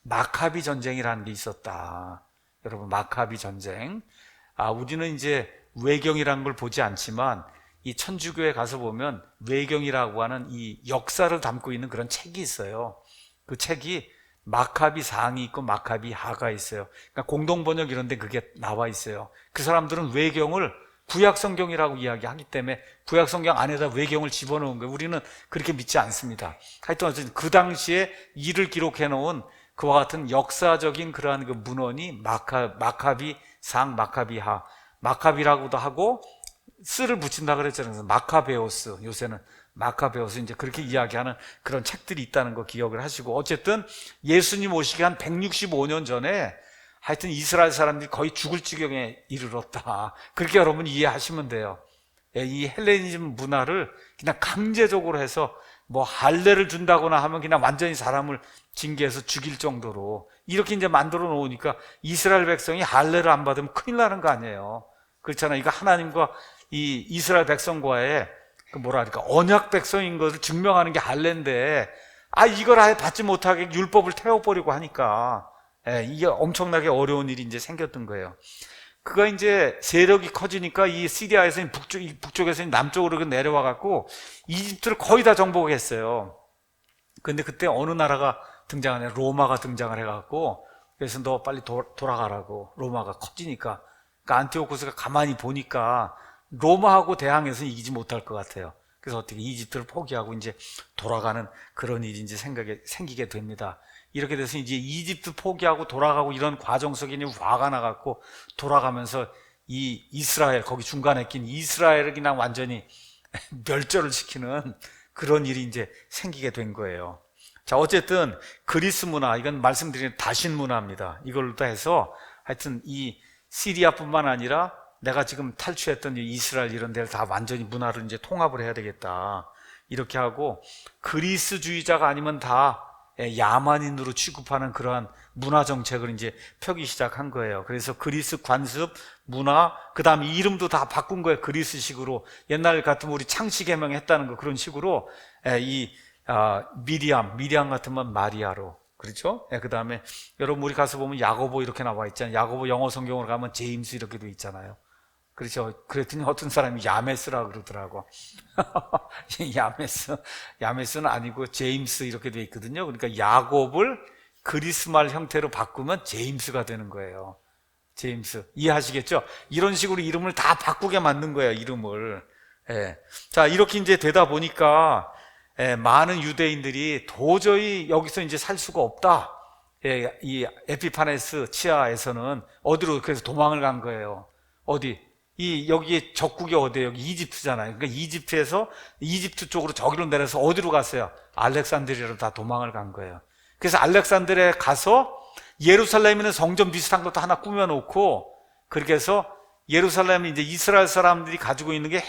마카비 전쟁이라는 게 있었다. 여러분, 마카비 전쟁. 우리는 이제 외경이라는 걸 보지 않지만 이 천주교에 가서 보면 외경이라고 하는 이 역사를 담고 있는 그런 책이 있어요. 그 책이 마카비 상이 있고 마카비 하가 있어요. 그러니까 공동 번역 이런 데 그게 나와 있어요. 그 사람들은 외경을 구약 성경이라고 이야기하기 때문에 구약 성경 안에다 외경을 집어넣은 거예요. 우리는 그렇게 믿지 않습니다. 하여튼 그 당시에 이를 기록해 놓은 그와 같은 역사적인 그러한 그 문헌이 마카비 상, 마카비 하, 마카비라고도 하고 스를 붙인다 그랬잖아요. 그래서 마카베오스, 요새는 마카베오스 이제 그렇게 이야기하는 그런 책들이 있다는 거 기억을 하시고, 어쨌든 예수님 오시기 한 165년 전에 하여튼 이스라엘 사람들이 거의 죽을 지경에 이르렀다. 그렇게 여러분 이해하시면 돼요. 이 헬레니즘 문화를 그냥 강제적으로 해서 뭐 할례를 준다거나 하면 그냥 완전히 사람을 징계해서 죽일 정도로 이렇게 이제 만들어 놓으니까 이스라엘 백성이 할례를 안 받으면 큰일 나는 거 아니에요. 그렇잖아요. 이거 하나님과 이 이스라엘 백성과의 그 뭐랄까 언약 백성인 것을 증명하는 게 할례인데 이걸 아예 받지 못하게 율법을 태워버리고 하니까 이게 엄청나게 어려운 일이 이제 생겼던 거예요. 그가 이제 세력이 커지니까 이 시리아에서 북쪽에서 남쪽으로 내려와 갖고 이집트를 거의 다 정복했어요. 근데 그때 어느 나라가 등장하냐, 로마가 등장을 해갖고, 그래서 너 빨리 돌아가라고. 로마가 커지니까. 그러니까 안티오코스가 가만히 보니까 로마하고 대항해서 이기지 못할 것 같아요. 그래서 어떻게 이집트를 포기하고 이제 돌아가는 그런 일이 이제 생기게 됩니다. 이렇게 돼서 이제 이집트 포기하고 돌아가고 이런 과정 속에 화가 나갖고 돌아가면서 이 이스라엘, 거기 중간에 낀 이스라엘을 그냥 완전히 멸절을 시키는 그런 일이 이제 생기게 된 거예요. 자, 어쨌든 그리스 문화, 이건 말씀드린 다신 문화입니다. 이걸로 해서 하여튼 이 시리아뿐만 아니라 내가 지금 탈취했던 이 이스라엘 이런 데를 다 완전히 문화를 이제 통합을 해야 되겠다. 이렇게 하고 그리스주의자가 아니면 다 야만인으로 취급하는 그러한 문화 정책을 이제 펴기 시작한 거예요. 그래서 그리스 관습, 문화, 그 다음에 이름도 다 바꾼 거예요. 그리스식으로. 옛날 같으면 우리 창씨개명 했다는 거 그런 식으로 미리암 같으면 마리아로. 그렇죠? 그 다음에 여러분 우리 가서 보면 야고보 이렇게 나와 있잖아요. 야고보 영어 성경으로 가면 제임스 이렇게 돼 있잖아요. 그렇죠? 그랬더니 어떤 사람이 야메스라 그러더라고. 야메스는 아니고 제임스 이렇게 돼 있거든요. 그러니까 야곱을 그리스말 형태로 바꾸면 제임스가 되는 거예요. 제임스. 이해하시겠죠? 이런 식으로 이름을 다 바꾸게 만든 거예요, 이름을. 자, 이렇게 이제 되다 보니까 많은 유대인들이 도저히 여기서 이제 살 수가 없다. 이 에피파네스 치하에서는 어디로 그래서 도망을 간 거예요. 어디? 여기 적국이 어디예요? 여기 이집트잖아요. 그러니까 이집트 쪽으로 저기로 내려서 어디로 갔어요? 알렉산드리아로 다 도망을 간 거예요. 그래서 알렉산드리아에 가서 예루살렘에 있는 성전 비슷한 것도 하나 꾸며놓고, 그렇게 해서 예루살렘이 이제 이스라엘 사람들이 가지고 있는 게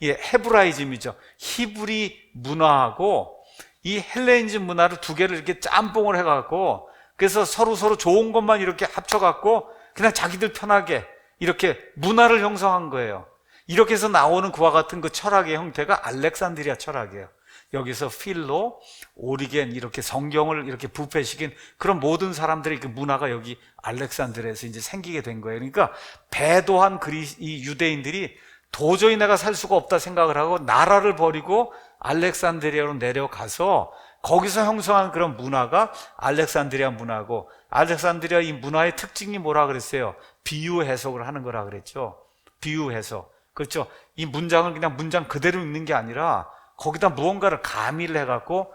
헤브라이즘이죠. 히브리 문화하고 이 헬레니즘 문화를 두 개를 이렇게 짬뽕을 해갖고, 그래서 서로 좋은 것만 이렇게 합쳐갖고 그냥 자기들 편하게 이렇게 문화를 형성한 거예요. 이렇게 해서 나오는 그와 같은 그 철학의 형태가 알렉산드리아 철학이에요. 여기서 필로, 오리겐 이렇게 성경을 이렇게 부패시킨 그런 모든 사람들의 그 문화가 여기 알렉산드리아에서 이제 생기게 된 거예요. 그러니까 배도한 이 유대인들이 도저히 내가 살 수가 없다 생각을 하고 나라를 버리고 알렉산드리아로 내려가서 거기서 형성한 그런 문화가 알렉산드리아 문화고, 알렉산드리아 이 문화의 특징이 뭐라 그랬어요? 비유 해석을 하는 거라 그랬죠. 비유 해석. 그렇죠. 이 문장을 그냥 문장 그대로 읽는 게 아니라 거기다 무언가를 가미를 해갖고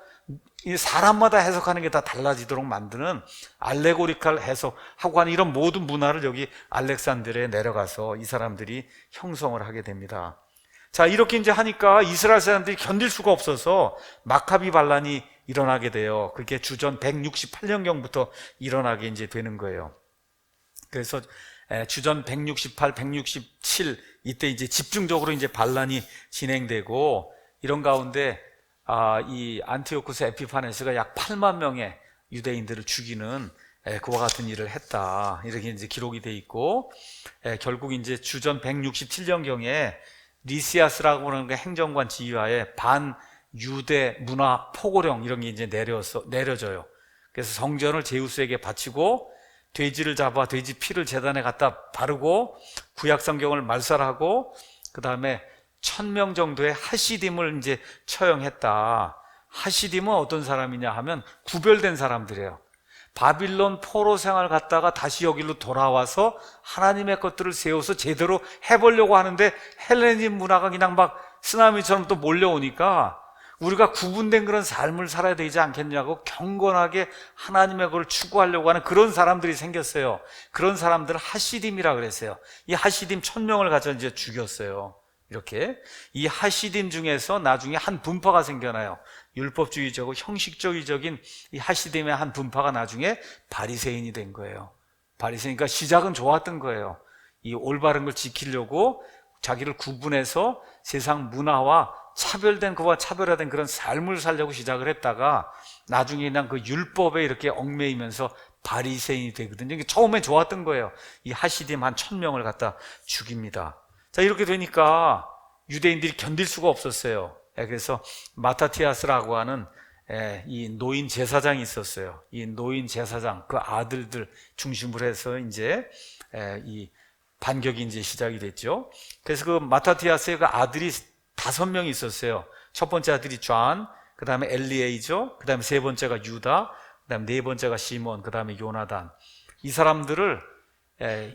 사람마다 해석하는 게 다 달라지도록 만드는 알레고리칼 해석하고 하는 이런 모든 문화를 여기 알렉산드리아에 내려가서 이 사람들이 형성을 하게 됩니다. 자, 이렇게 이제 하니까 이스라엘 사람들이 견딜 수가 없어서 마카비 반란이 일어나게 돼요. 그게 주전 168년경부터 일어나게 이제 되는 거예요. 그래서 주전 168, 167 이때 이제 집중적으로 이제 반란이 진행되고, 이런 가운데 이 안티오쿠스 에피파네스가 약 8만 명의 유대인들을 죽이는 그와 같은 일을 했다. 이렇게 이제 기록이 돼 있고, 결국 이제 주전 167년경에 리시아스라고 하는 그 행정관 지휘하에 반유대 문화 포고령 이런 게 이제 내려져요. 그래서 성전을 제우스에게 바치고 돼지를 잡아 돼지 피를 제단에 갖다 바르고 구약 성경을 말살하고 그 다음에 1000명 정도의 하시딤을 이제 처형했다. 하시딤은 어떤 사람이냐 하면 구별된 사람들이에요. 바빌론 포로 생활 갔다가 다시 여기로 돌아와서 하나님의 것들을 세워서 제대로 해보려고 하는데 헬레니즘 문화가 그냥 막 쓰나미처럼 또 몰려오니까 우리가 구분된 그런 삶을 살아야 되지 않겠냐고 경건하게 하나님의 걸 추구하려고 하는 그런 사람들이 생겼어요. 그런 사람들을 하시딤이라 그랬어요. 이 하시딤 1000명을 가져 이제 죽였어요. 이렇게 이 하시딤 중에서 나중에 한 분파가 생겨나요. 율법주의적이고 형식주의적인 이 하시딤의 한 분파가 나중에 바리새인이 된 거예요. 바리새인이니까 시작은 좋았던 거예요. 이 올바른 걸 지키려고 자기를 구분해서 세상 문화와 차별된 그와 차별화된 그런 삶을 살려고 시작을 했다가 나중에 그냥 그 율법에 이렇게 얽매이면서 바리새인이 되거든요. 이게 처음에 좋았던 거예요. 이 하시딤 한 1000명을 갖다 죽입니다. 자, 이렇게 되니까 유대인들이 견딜 수가 없었어요. 그래서 마타티아스라고 하는 이 노인 제사장이 있었어요. 이 노인 제사장 그 아들들 중심으로 해서 이제 이 반격이 이제 시작이 됐죠. 그래서 그 마타티아스의 그 아들이 5명이 있었어요. 첫 번째 아들이 존, 그 다음에 엘리에이죠, 그 다음에 세 번째가 유다, 그 다음에 네 번째가 시몬, 그 다음에 요나단. 이 사람들을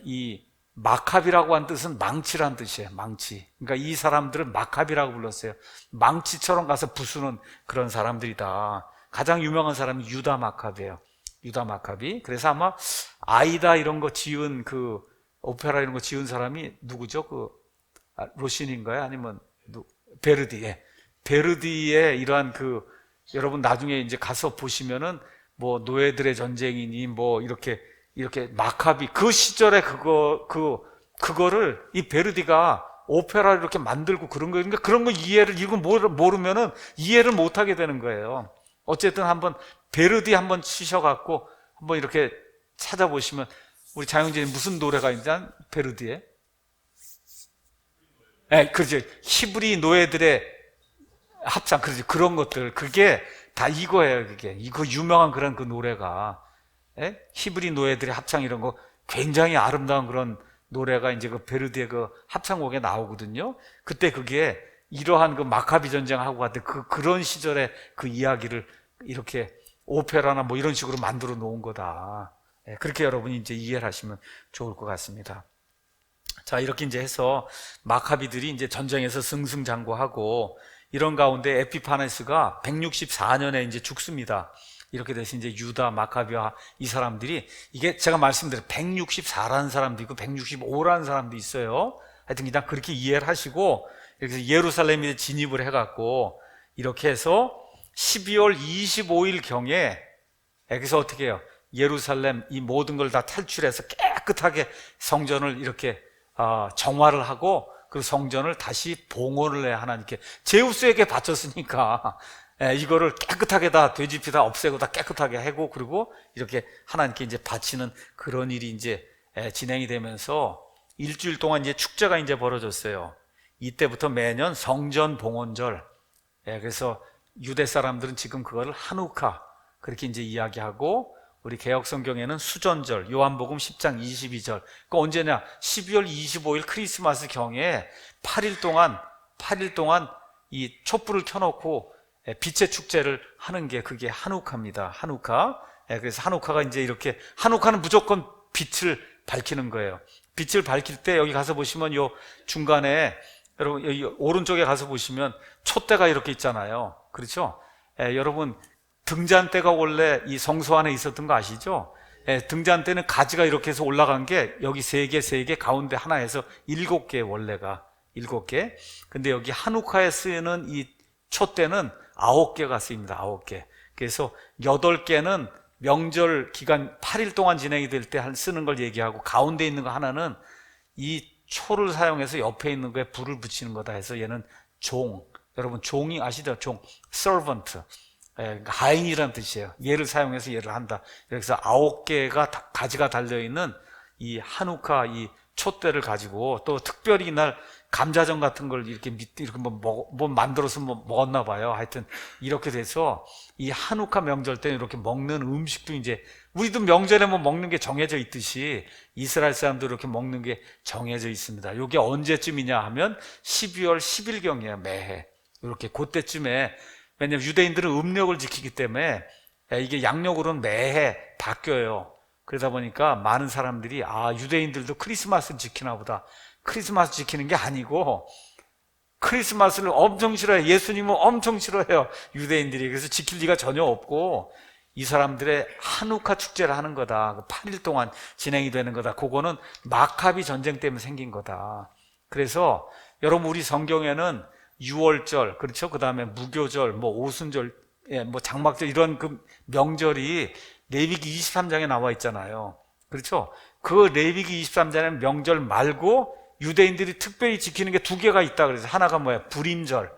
이 마캅이라고 한 뜻은 망치란 뜻이에요. 망치. 그러니까 이 사람들은 마캅이라고 불렀어요. 망치처럼 가서 부수는 그런 사람들이다. 가장 유명한 사람이 유다 마캅이에요. 유다 마캅이. 그래서 아마 아이다 이런 거 지은 그 오페라 이런 거 지은 사람이 누구죠? 그 로신인가요? 아니면 베르디. 베르디의 이러한 그 여러분 나중에 이제 가서 보시면은 뭐 노예들의 전쟁이니 뭐 이렇게 마카비 그 시절에 그거를 이 베르디가 오페라를 이렇게 만들고 그런 거예요. 그러니까 그런 거 이거 모르면은 이해를 못 하게 되는 거예요. 어쨌든 한번 베르디 한번 치셔갖고 한번 이렇게 찾아보시면 우리 장영진이 무슨 노래가 있냐? 베르디에? 그렇죠. 히브리 노예들의 합창, 그렇죠. 그런 것들. 그게 다 이거예요, 그게. 이거 유명한 그런 그 노래가. 히브리 노예들의 합창 이런 거 굉장히 아름다운 그런 노래가 이제 그 베르디의 그 합창곡에 나오거든요. 그때 그게 이러한 그 마카비 전쟁하고 같은 그런 시절의 그 이야기를 이렇게 오페라나 뭐 이런 식으로 만들어 놓은 거다. 그렇게 여러분이 이제 이해를 하시면 좋을 것 같습니다. 자, 이렇게 이제 해서 마카비들이 이제 전쟁에서 승승장구하고 이런 가운데 에피파네스가 164년에 이제 죽습니다. 이렇게 돼서 이제 유다, 마카비와 이 사람들이 이게 제가 말씀드린 164라는 사람도 있고 165라는 사람도 있어요. 하여튼 그냥 그렇게 이해를 하시고 이렇게 해서 예루살렘에 진입을 해갖고 이렇게 해서 12월 25일 경에 여기서 어떻게 해요? 예루살렘 이 모든 걸 다 탈출해서 깨끗하게 성전을 이렇게 정화를 하고 그 성전을 다시 봉헌을 해 하나님께 제우스에게 바쳤으니까 이거를 깨끗하게 다 돼지피 다 없애고 다 깨끗하게 하고 그리고 이렇게 하나님께 이제 바치는 그런 일이 이제 진행이 되면서 일주일 동안 이제 축제가 이제 벌어졌어요. 이때부터 매년 성전 봉헌절. 그래서 유대 사람들은 지금 그거를 한우카 그렇게 이제 이야기하고 우리 개역 성경에는 수전절, 요한복음 10장 22절. 그 언제냐? 12월 25일 크리스마스 경에 8일 동안 이 촛불을 켜놓고 빛의 축제를 하는 게 그게 한우카입니다. 한우카. 그래서 한우카가 이제 이렇게 한우카는 무조건 빛을 밝히는 거예요. 빛을 밝힐 때 여기 가서 보시면 요 중간에 여러분 여기 오른쪽에 가서 보시면 촛대가 이렇게 있잖아요. 그렇죠? 여러분 등잔대가 원래 이 성소 안에 있었던 거 아시죠? 등잔대는 가지가 이렇게 해서 올라간 게 여기 3개 가운데 하나에서 7개 원래가 7개. 근데 여기 한우카에 쓰이는 이 촛대는 9개가 쓰입니다. 9개. 그래서 8개는 명절 기간 8일 동안 진행이 될 때 쓰는 걸 얘기하고 가운데 있는 거 하나는 이 초를 사용해서 옆에 있는 거에 불을 붙이는 거다 해서 얘는 여러분 종이 아시죠? 종, servant. 그러니까 하인이라는 뜻이에요. 얘를 사용해서 얘를 한다. 그래서 9개가 가지가 달려있는 이 한우카 이 촛대를 가지고 또 특별히 이날 감자전 같은 걸 이렇게 뭐 만들어서 먹었나 봐요. 하여튼 이렇게 돼서 이 한우카 명절 때 이렇게 먹는 음식도 이제 우리도 명절에 뭐 먹는 게 정해져 있듯이 이스라엘 사람도 이렇게 먹는 게 정해져 있습니다. 이게 언제쯤이냐 하면 12월 10일경이에요. 매해 이렇게 그때쯤에. 왜냐하면 유대인들은 음력을 지키기 때문에 이게 양력으로는 매해 바뀌어요. 그러다 보니까 많은 사람들이 유대인들도 크리스마스를 지키나 보다. 크리스마스 지키는 게 아니고 크리스마스를 엄청 싫어해요. 예수님은 엄청 싫어해요, 유대인들이. 그래서 지킬 리가 전혀 없고 이 사람들의 한우카 축제를 하는 거다. 8일 동안 진행이 되는 거다. 그거는 마카비 전쟁 때문에 생긴 거다. 그래서 여러분 우리 성경에는 유월절, 그렇죠? 그 다음에 무교절, 뭐 오순절, 뭐 장막절 이런 그 명절이 레위기 23장에 나와 있잖아요. 그렇죠? 그 레위기 23장의 명절 말고 유대인들이 특별히 지키는 게 2개가 있다 그래서 하나가 뭐야? 불임절.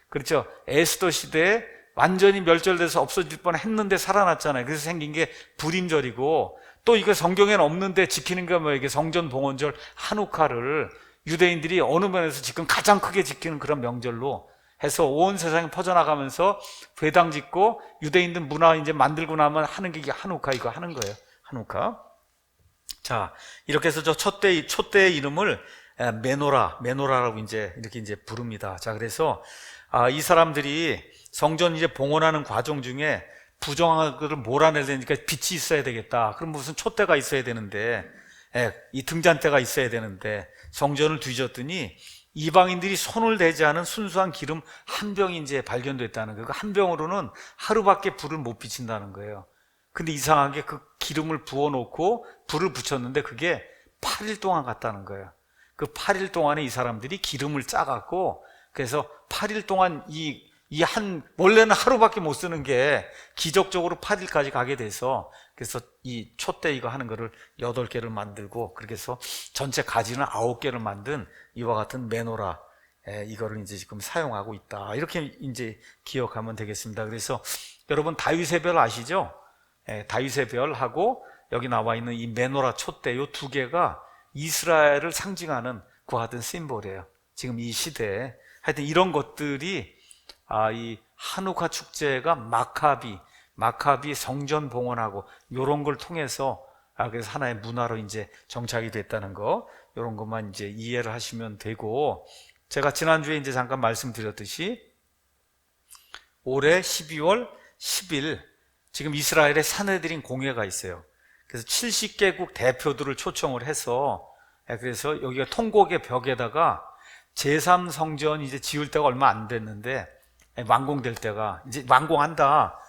그렇죠? 에스더 시대에 완전히 멸절돼서 없어질 뻔했는데 살아났잖아요. 그래서 생긴 게 불임절이고 또 이거 성경에는 없는데 지키는 게 뭐야? 이게 성전 봉헌절 한우카를 유대인들이 어느 면에서 지금 가장 크게 지키는 그런 명절로 해서 온 세상에 퍼져나가면서 회당 짓고 유대인들 문화 이제 만들고 나면 하는 게 한우카 이거 하는 거예요. 한우카. 자, 이렇게 해서 저 촛대의 이름을 메노라라고 이제 이렇게 이제 부릅니다. 자, 그래서 이 사람들이 성전 이제 봉헌하는 과정 중에 부정한 것을 몰아내려니까 빛이 있어야 되겠다. 그럼 무슨 촛대가 있어야 되는데, 이 등잔대가 있어야 되는데 성전을 뒤졌더니 이방인들이 손을 대지 않은 순수한 기름 한 병이 이제 발견됐다는 거예요. 한 병으로는 하루밖에 불을 못 비친다는 거예요. 근데 이상하게 그 기름을 부어놓고 불을 붙였는데 그게 8일 동안 갔다는 거예요. 그 8일 동안에 이 사람들이 기름을 짜갖고 그래서 8일 동안 원래는 하루밖에 못 쓰는 게 기적적으로 8일까지 가게 돼서 그래서 이 촛대 이거 하는 거를 8개를 만들고 그렇게 해서 전체 가지는 9개를 만든 이와 같은 메노라 이거를 이제 지금 사용하고 있다. 이렇게 이제 기억하면 되겠습니다. 그래서 여러분 다윗의 별 아시죠? 다윗의 별하고 여기 나와 있는 이 메노라 촛대 이 2개가 이스라엘을 상징하는 그와 같은 심볼이에요. 지금 이 시대에 하여튼 이런 것들이 이 한우카 축제가 마카비 성전 봉헌하고 이런 걸 통해서 그래서 하나의 문화로 이제 정착이 됐다는 거 이런 것만 이제 이해를 하시면 되고 제가 지난주에 이제 잠깐 말씀드렸듯이 올해 12월 10일 지금 이스라엘에 사내들인 공회가 있어요. 그래서 70개국 대표들을 초청을 해서 그래서 여기가 통곡의 벽에다가 제3성전 이제 지을 때가 얼마 안 됐는데 완공될 때가 이제 완공한다.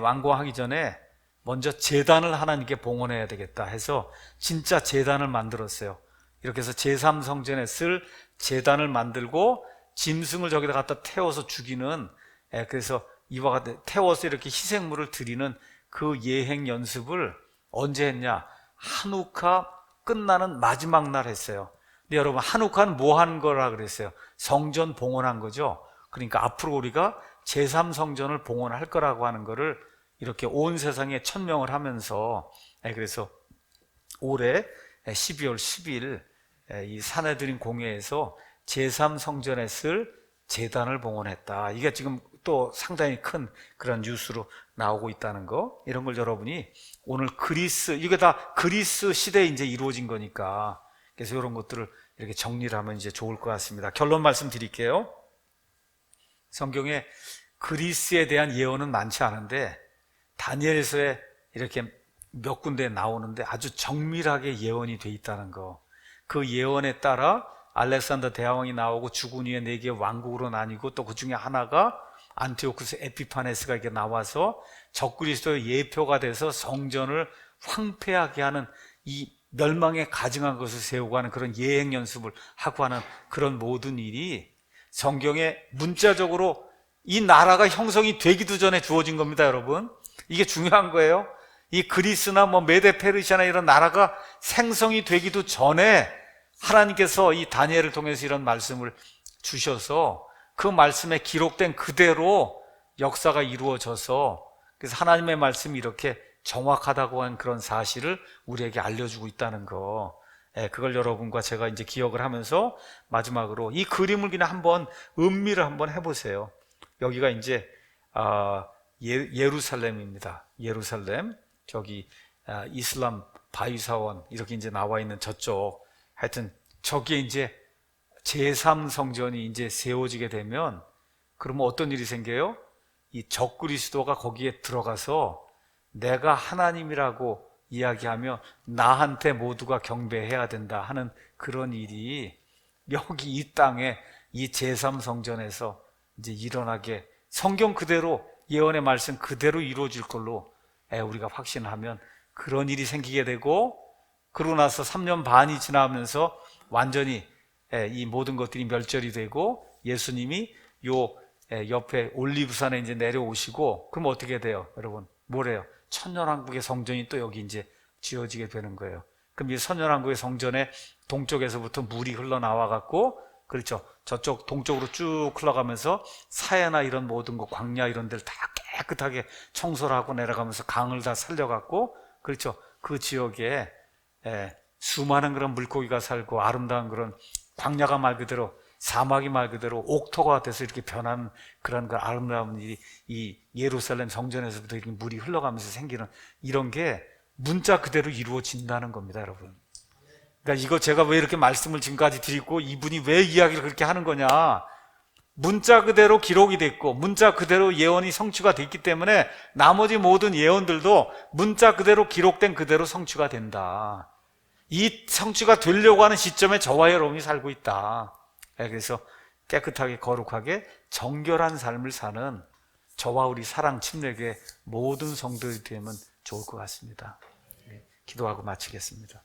완공하기 전에 먼저 제단을 하나님께 봉헌해야 되겠다 해서 진짜 제단을 만들었어요. 이렇게 해서 제3성전에 쓸 제단을 만들고 짐승을 저기다 갖다 태워서 죽이는 그래서 이와 같은 태워서 이렇게 희생물을 드리는 그 예행 연습을 언제 했냐? 한우카 끝나는 마지막 날 했어요. 근데 여러분 한우카는 뭐 한 거라 그랬어요? 성전 봉헌한 거죠. 그러니까 앞으로 우리가 제3성전을 봉헌할 거라고 하는 거를 이렇게 온 세상에 천명을 하면서 그래서 올해 12월 10일 이 사내들인 공회에서 제3성전에 쓸 제단을 봉헌했다. 이게 지금 또 상당히 큰 그런 뉴스로 나오고 있다는 거 이런 걸 여러분이 오늘 이게 다 그리스 시대에 이제 이루어진 거니까 그래서 이런 것들을 이렇게 정리를 하면 이제 좋을 것 같습니다. 결론 말씀드릴게요. 성경에 그리스에 대한 예언은 많지 않은데 다니엘서에 이렇게 몇 군데 나오는데 아주 정밀하게 예언이 돼 있다는 거. 그 예언에 따라 알렉산더 대왕이 나오고 죽은 후에 4개의 왕국으로 나뉘고 또 그 중에 하나가 안티오쿠스 에피파네스가 이렇게 나와서 적그리스도의 예표가 돼서 성전을 황폐하게 하는 이 멸망에 가증한 것을 세우고 하는 그런 예행 연습을 하고 하는 그런 모든 일이 성경에 문자적으로 이 나라가 형성이 되기도 전에 주어진 겁니다, 여러분. 이게 중요한 거예요. 이 그리스나 뭐 메데 페르시아나 이런 나라가 생성이 되기도 전에 하나님께서 이 다니엘을 통해서 이런 말씀을 주셔서 그 말씀에 기록된 그대로 역사가 이루어져서, 그래서 하나님의 말씀이 이렇게 정확하다고 한 그런 사실을 우리에게 알려주고 있다는 거, 그걸 여러분과 제가 이제 기억을 하면서 마지막으로 이 그림을 그냥 한번 음미를 한번 해보세요. 여기가 이제 예루살렘입니다. 예루살렘, 저기 이슬람 바위사원 이렇게 이제 나와 있는 저쪽, 하여튼 저기에 이제 제3성전이 이제 세워지게 되면, 그러면 어떤 일이 생겨요? 이 적그리스도가 거기에 들어가서 내가 하나님이라고 이야기하며 나한테 모두가 경배해야 된다 하는 그런 일이 여기 이 땅에 이 제3성전에서 이제 일어나게, 성경 그대로, 예언의 말씀 그대로 이루어질 걸로 우리가 확신하면 그런 일이 생기게 되고, 그러고 나서 3년 반이 지나면서 완전히 이 모든 것들이 멸절이 되고 예수님이 요 옆에 올리브산에 이제 내려오시고, 그럼 어떻게 돼요? 여러분, 뭐래요? 천년왕국의 성전이 또 여기 이제 지어지게 되는 거예요. 그럼 이 천년왕국의 성전에 동쪽에서부터 물이 흘러나와 갖고, 그렇죠, 저쪽 동쪽으로 쭉 흘러가면서 사해나 이런 모든 거, 광야 이런 데를 다 깨끗하게 청소를 하고 내려가면서 강을 다 살려갖고, 그렇죠, 그 지역에 수많은 그런 물고기가 살고 아름다운 그런 광야가 말 그대로, 사막이 말 그대로 옥토가 돼서 이렇게 변하는 그런 그 아름다운 일이 이 예루살렘 성전에서부터 이렇게 물이 흘러가면서 생기는 이런 게 문자 그대로 이루어진다는 겁니다, 여러분. 그러니까 이거 제가 왜 이렇게 말씀을 지금까지 드리고 이분이 왜 이야기를 그렇게 하는 거냐, 문자 그대로 기록이 됐고 문자 그대로 예언이 성취가 됐기 때문에 나머지 모든 예언들도 문자 그대로 기록된 그대로 성취가 된다. 이 성취가 되려고 하는 시점에 저와 여러분이 살고 있다. 그래서 깨끗하게 거룩하게 정결한 삶을 사는 저와 우리 사랑 침례교회 모든 성도들이 되면 좋을 것 같습니다. 기도하고 마치겠습니다.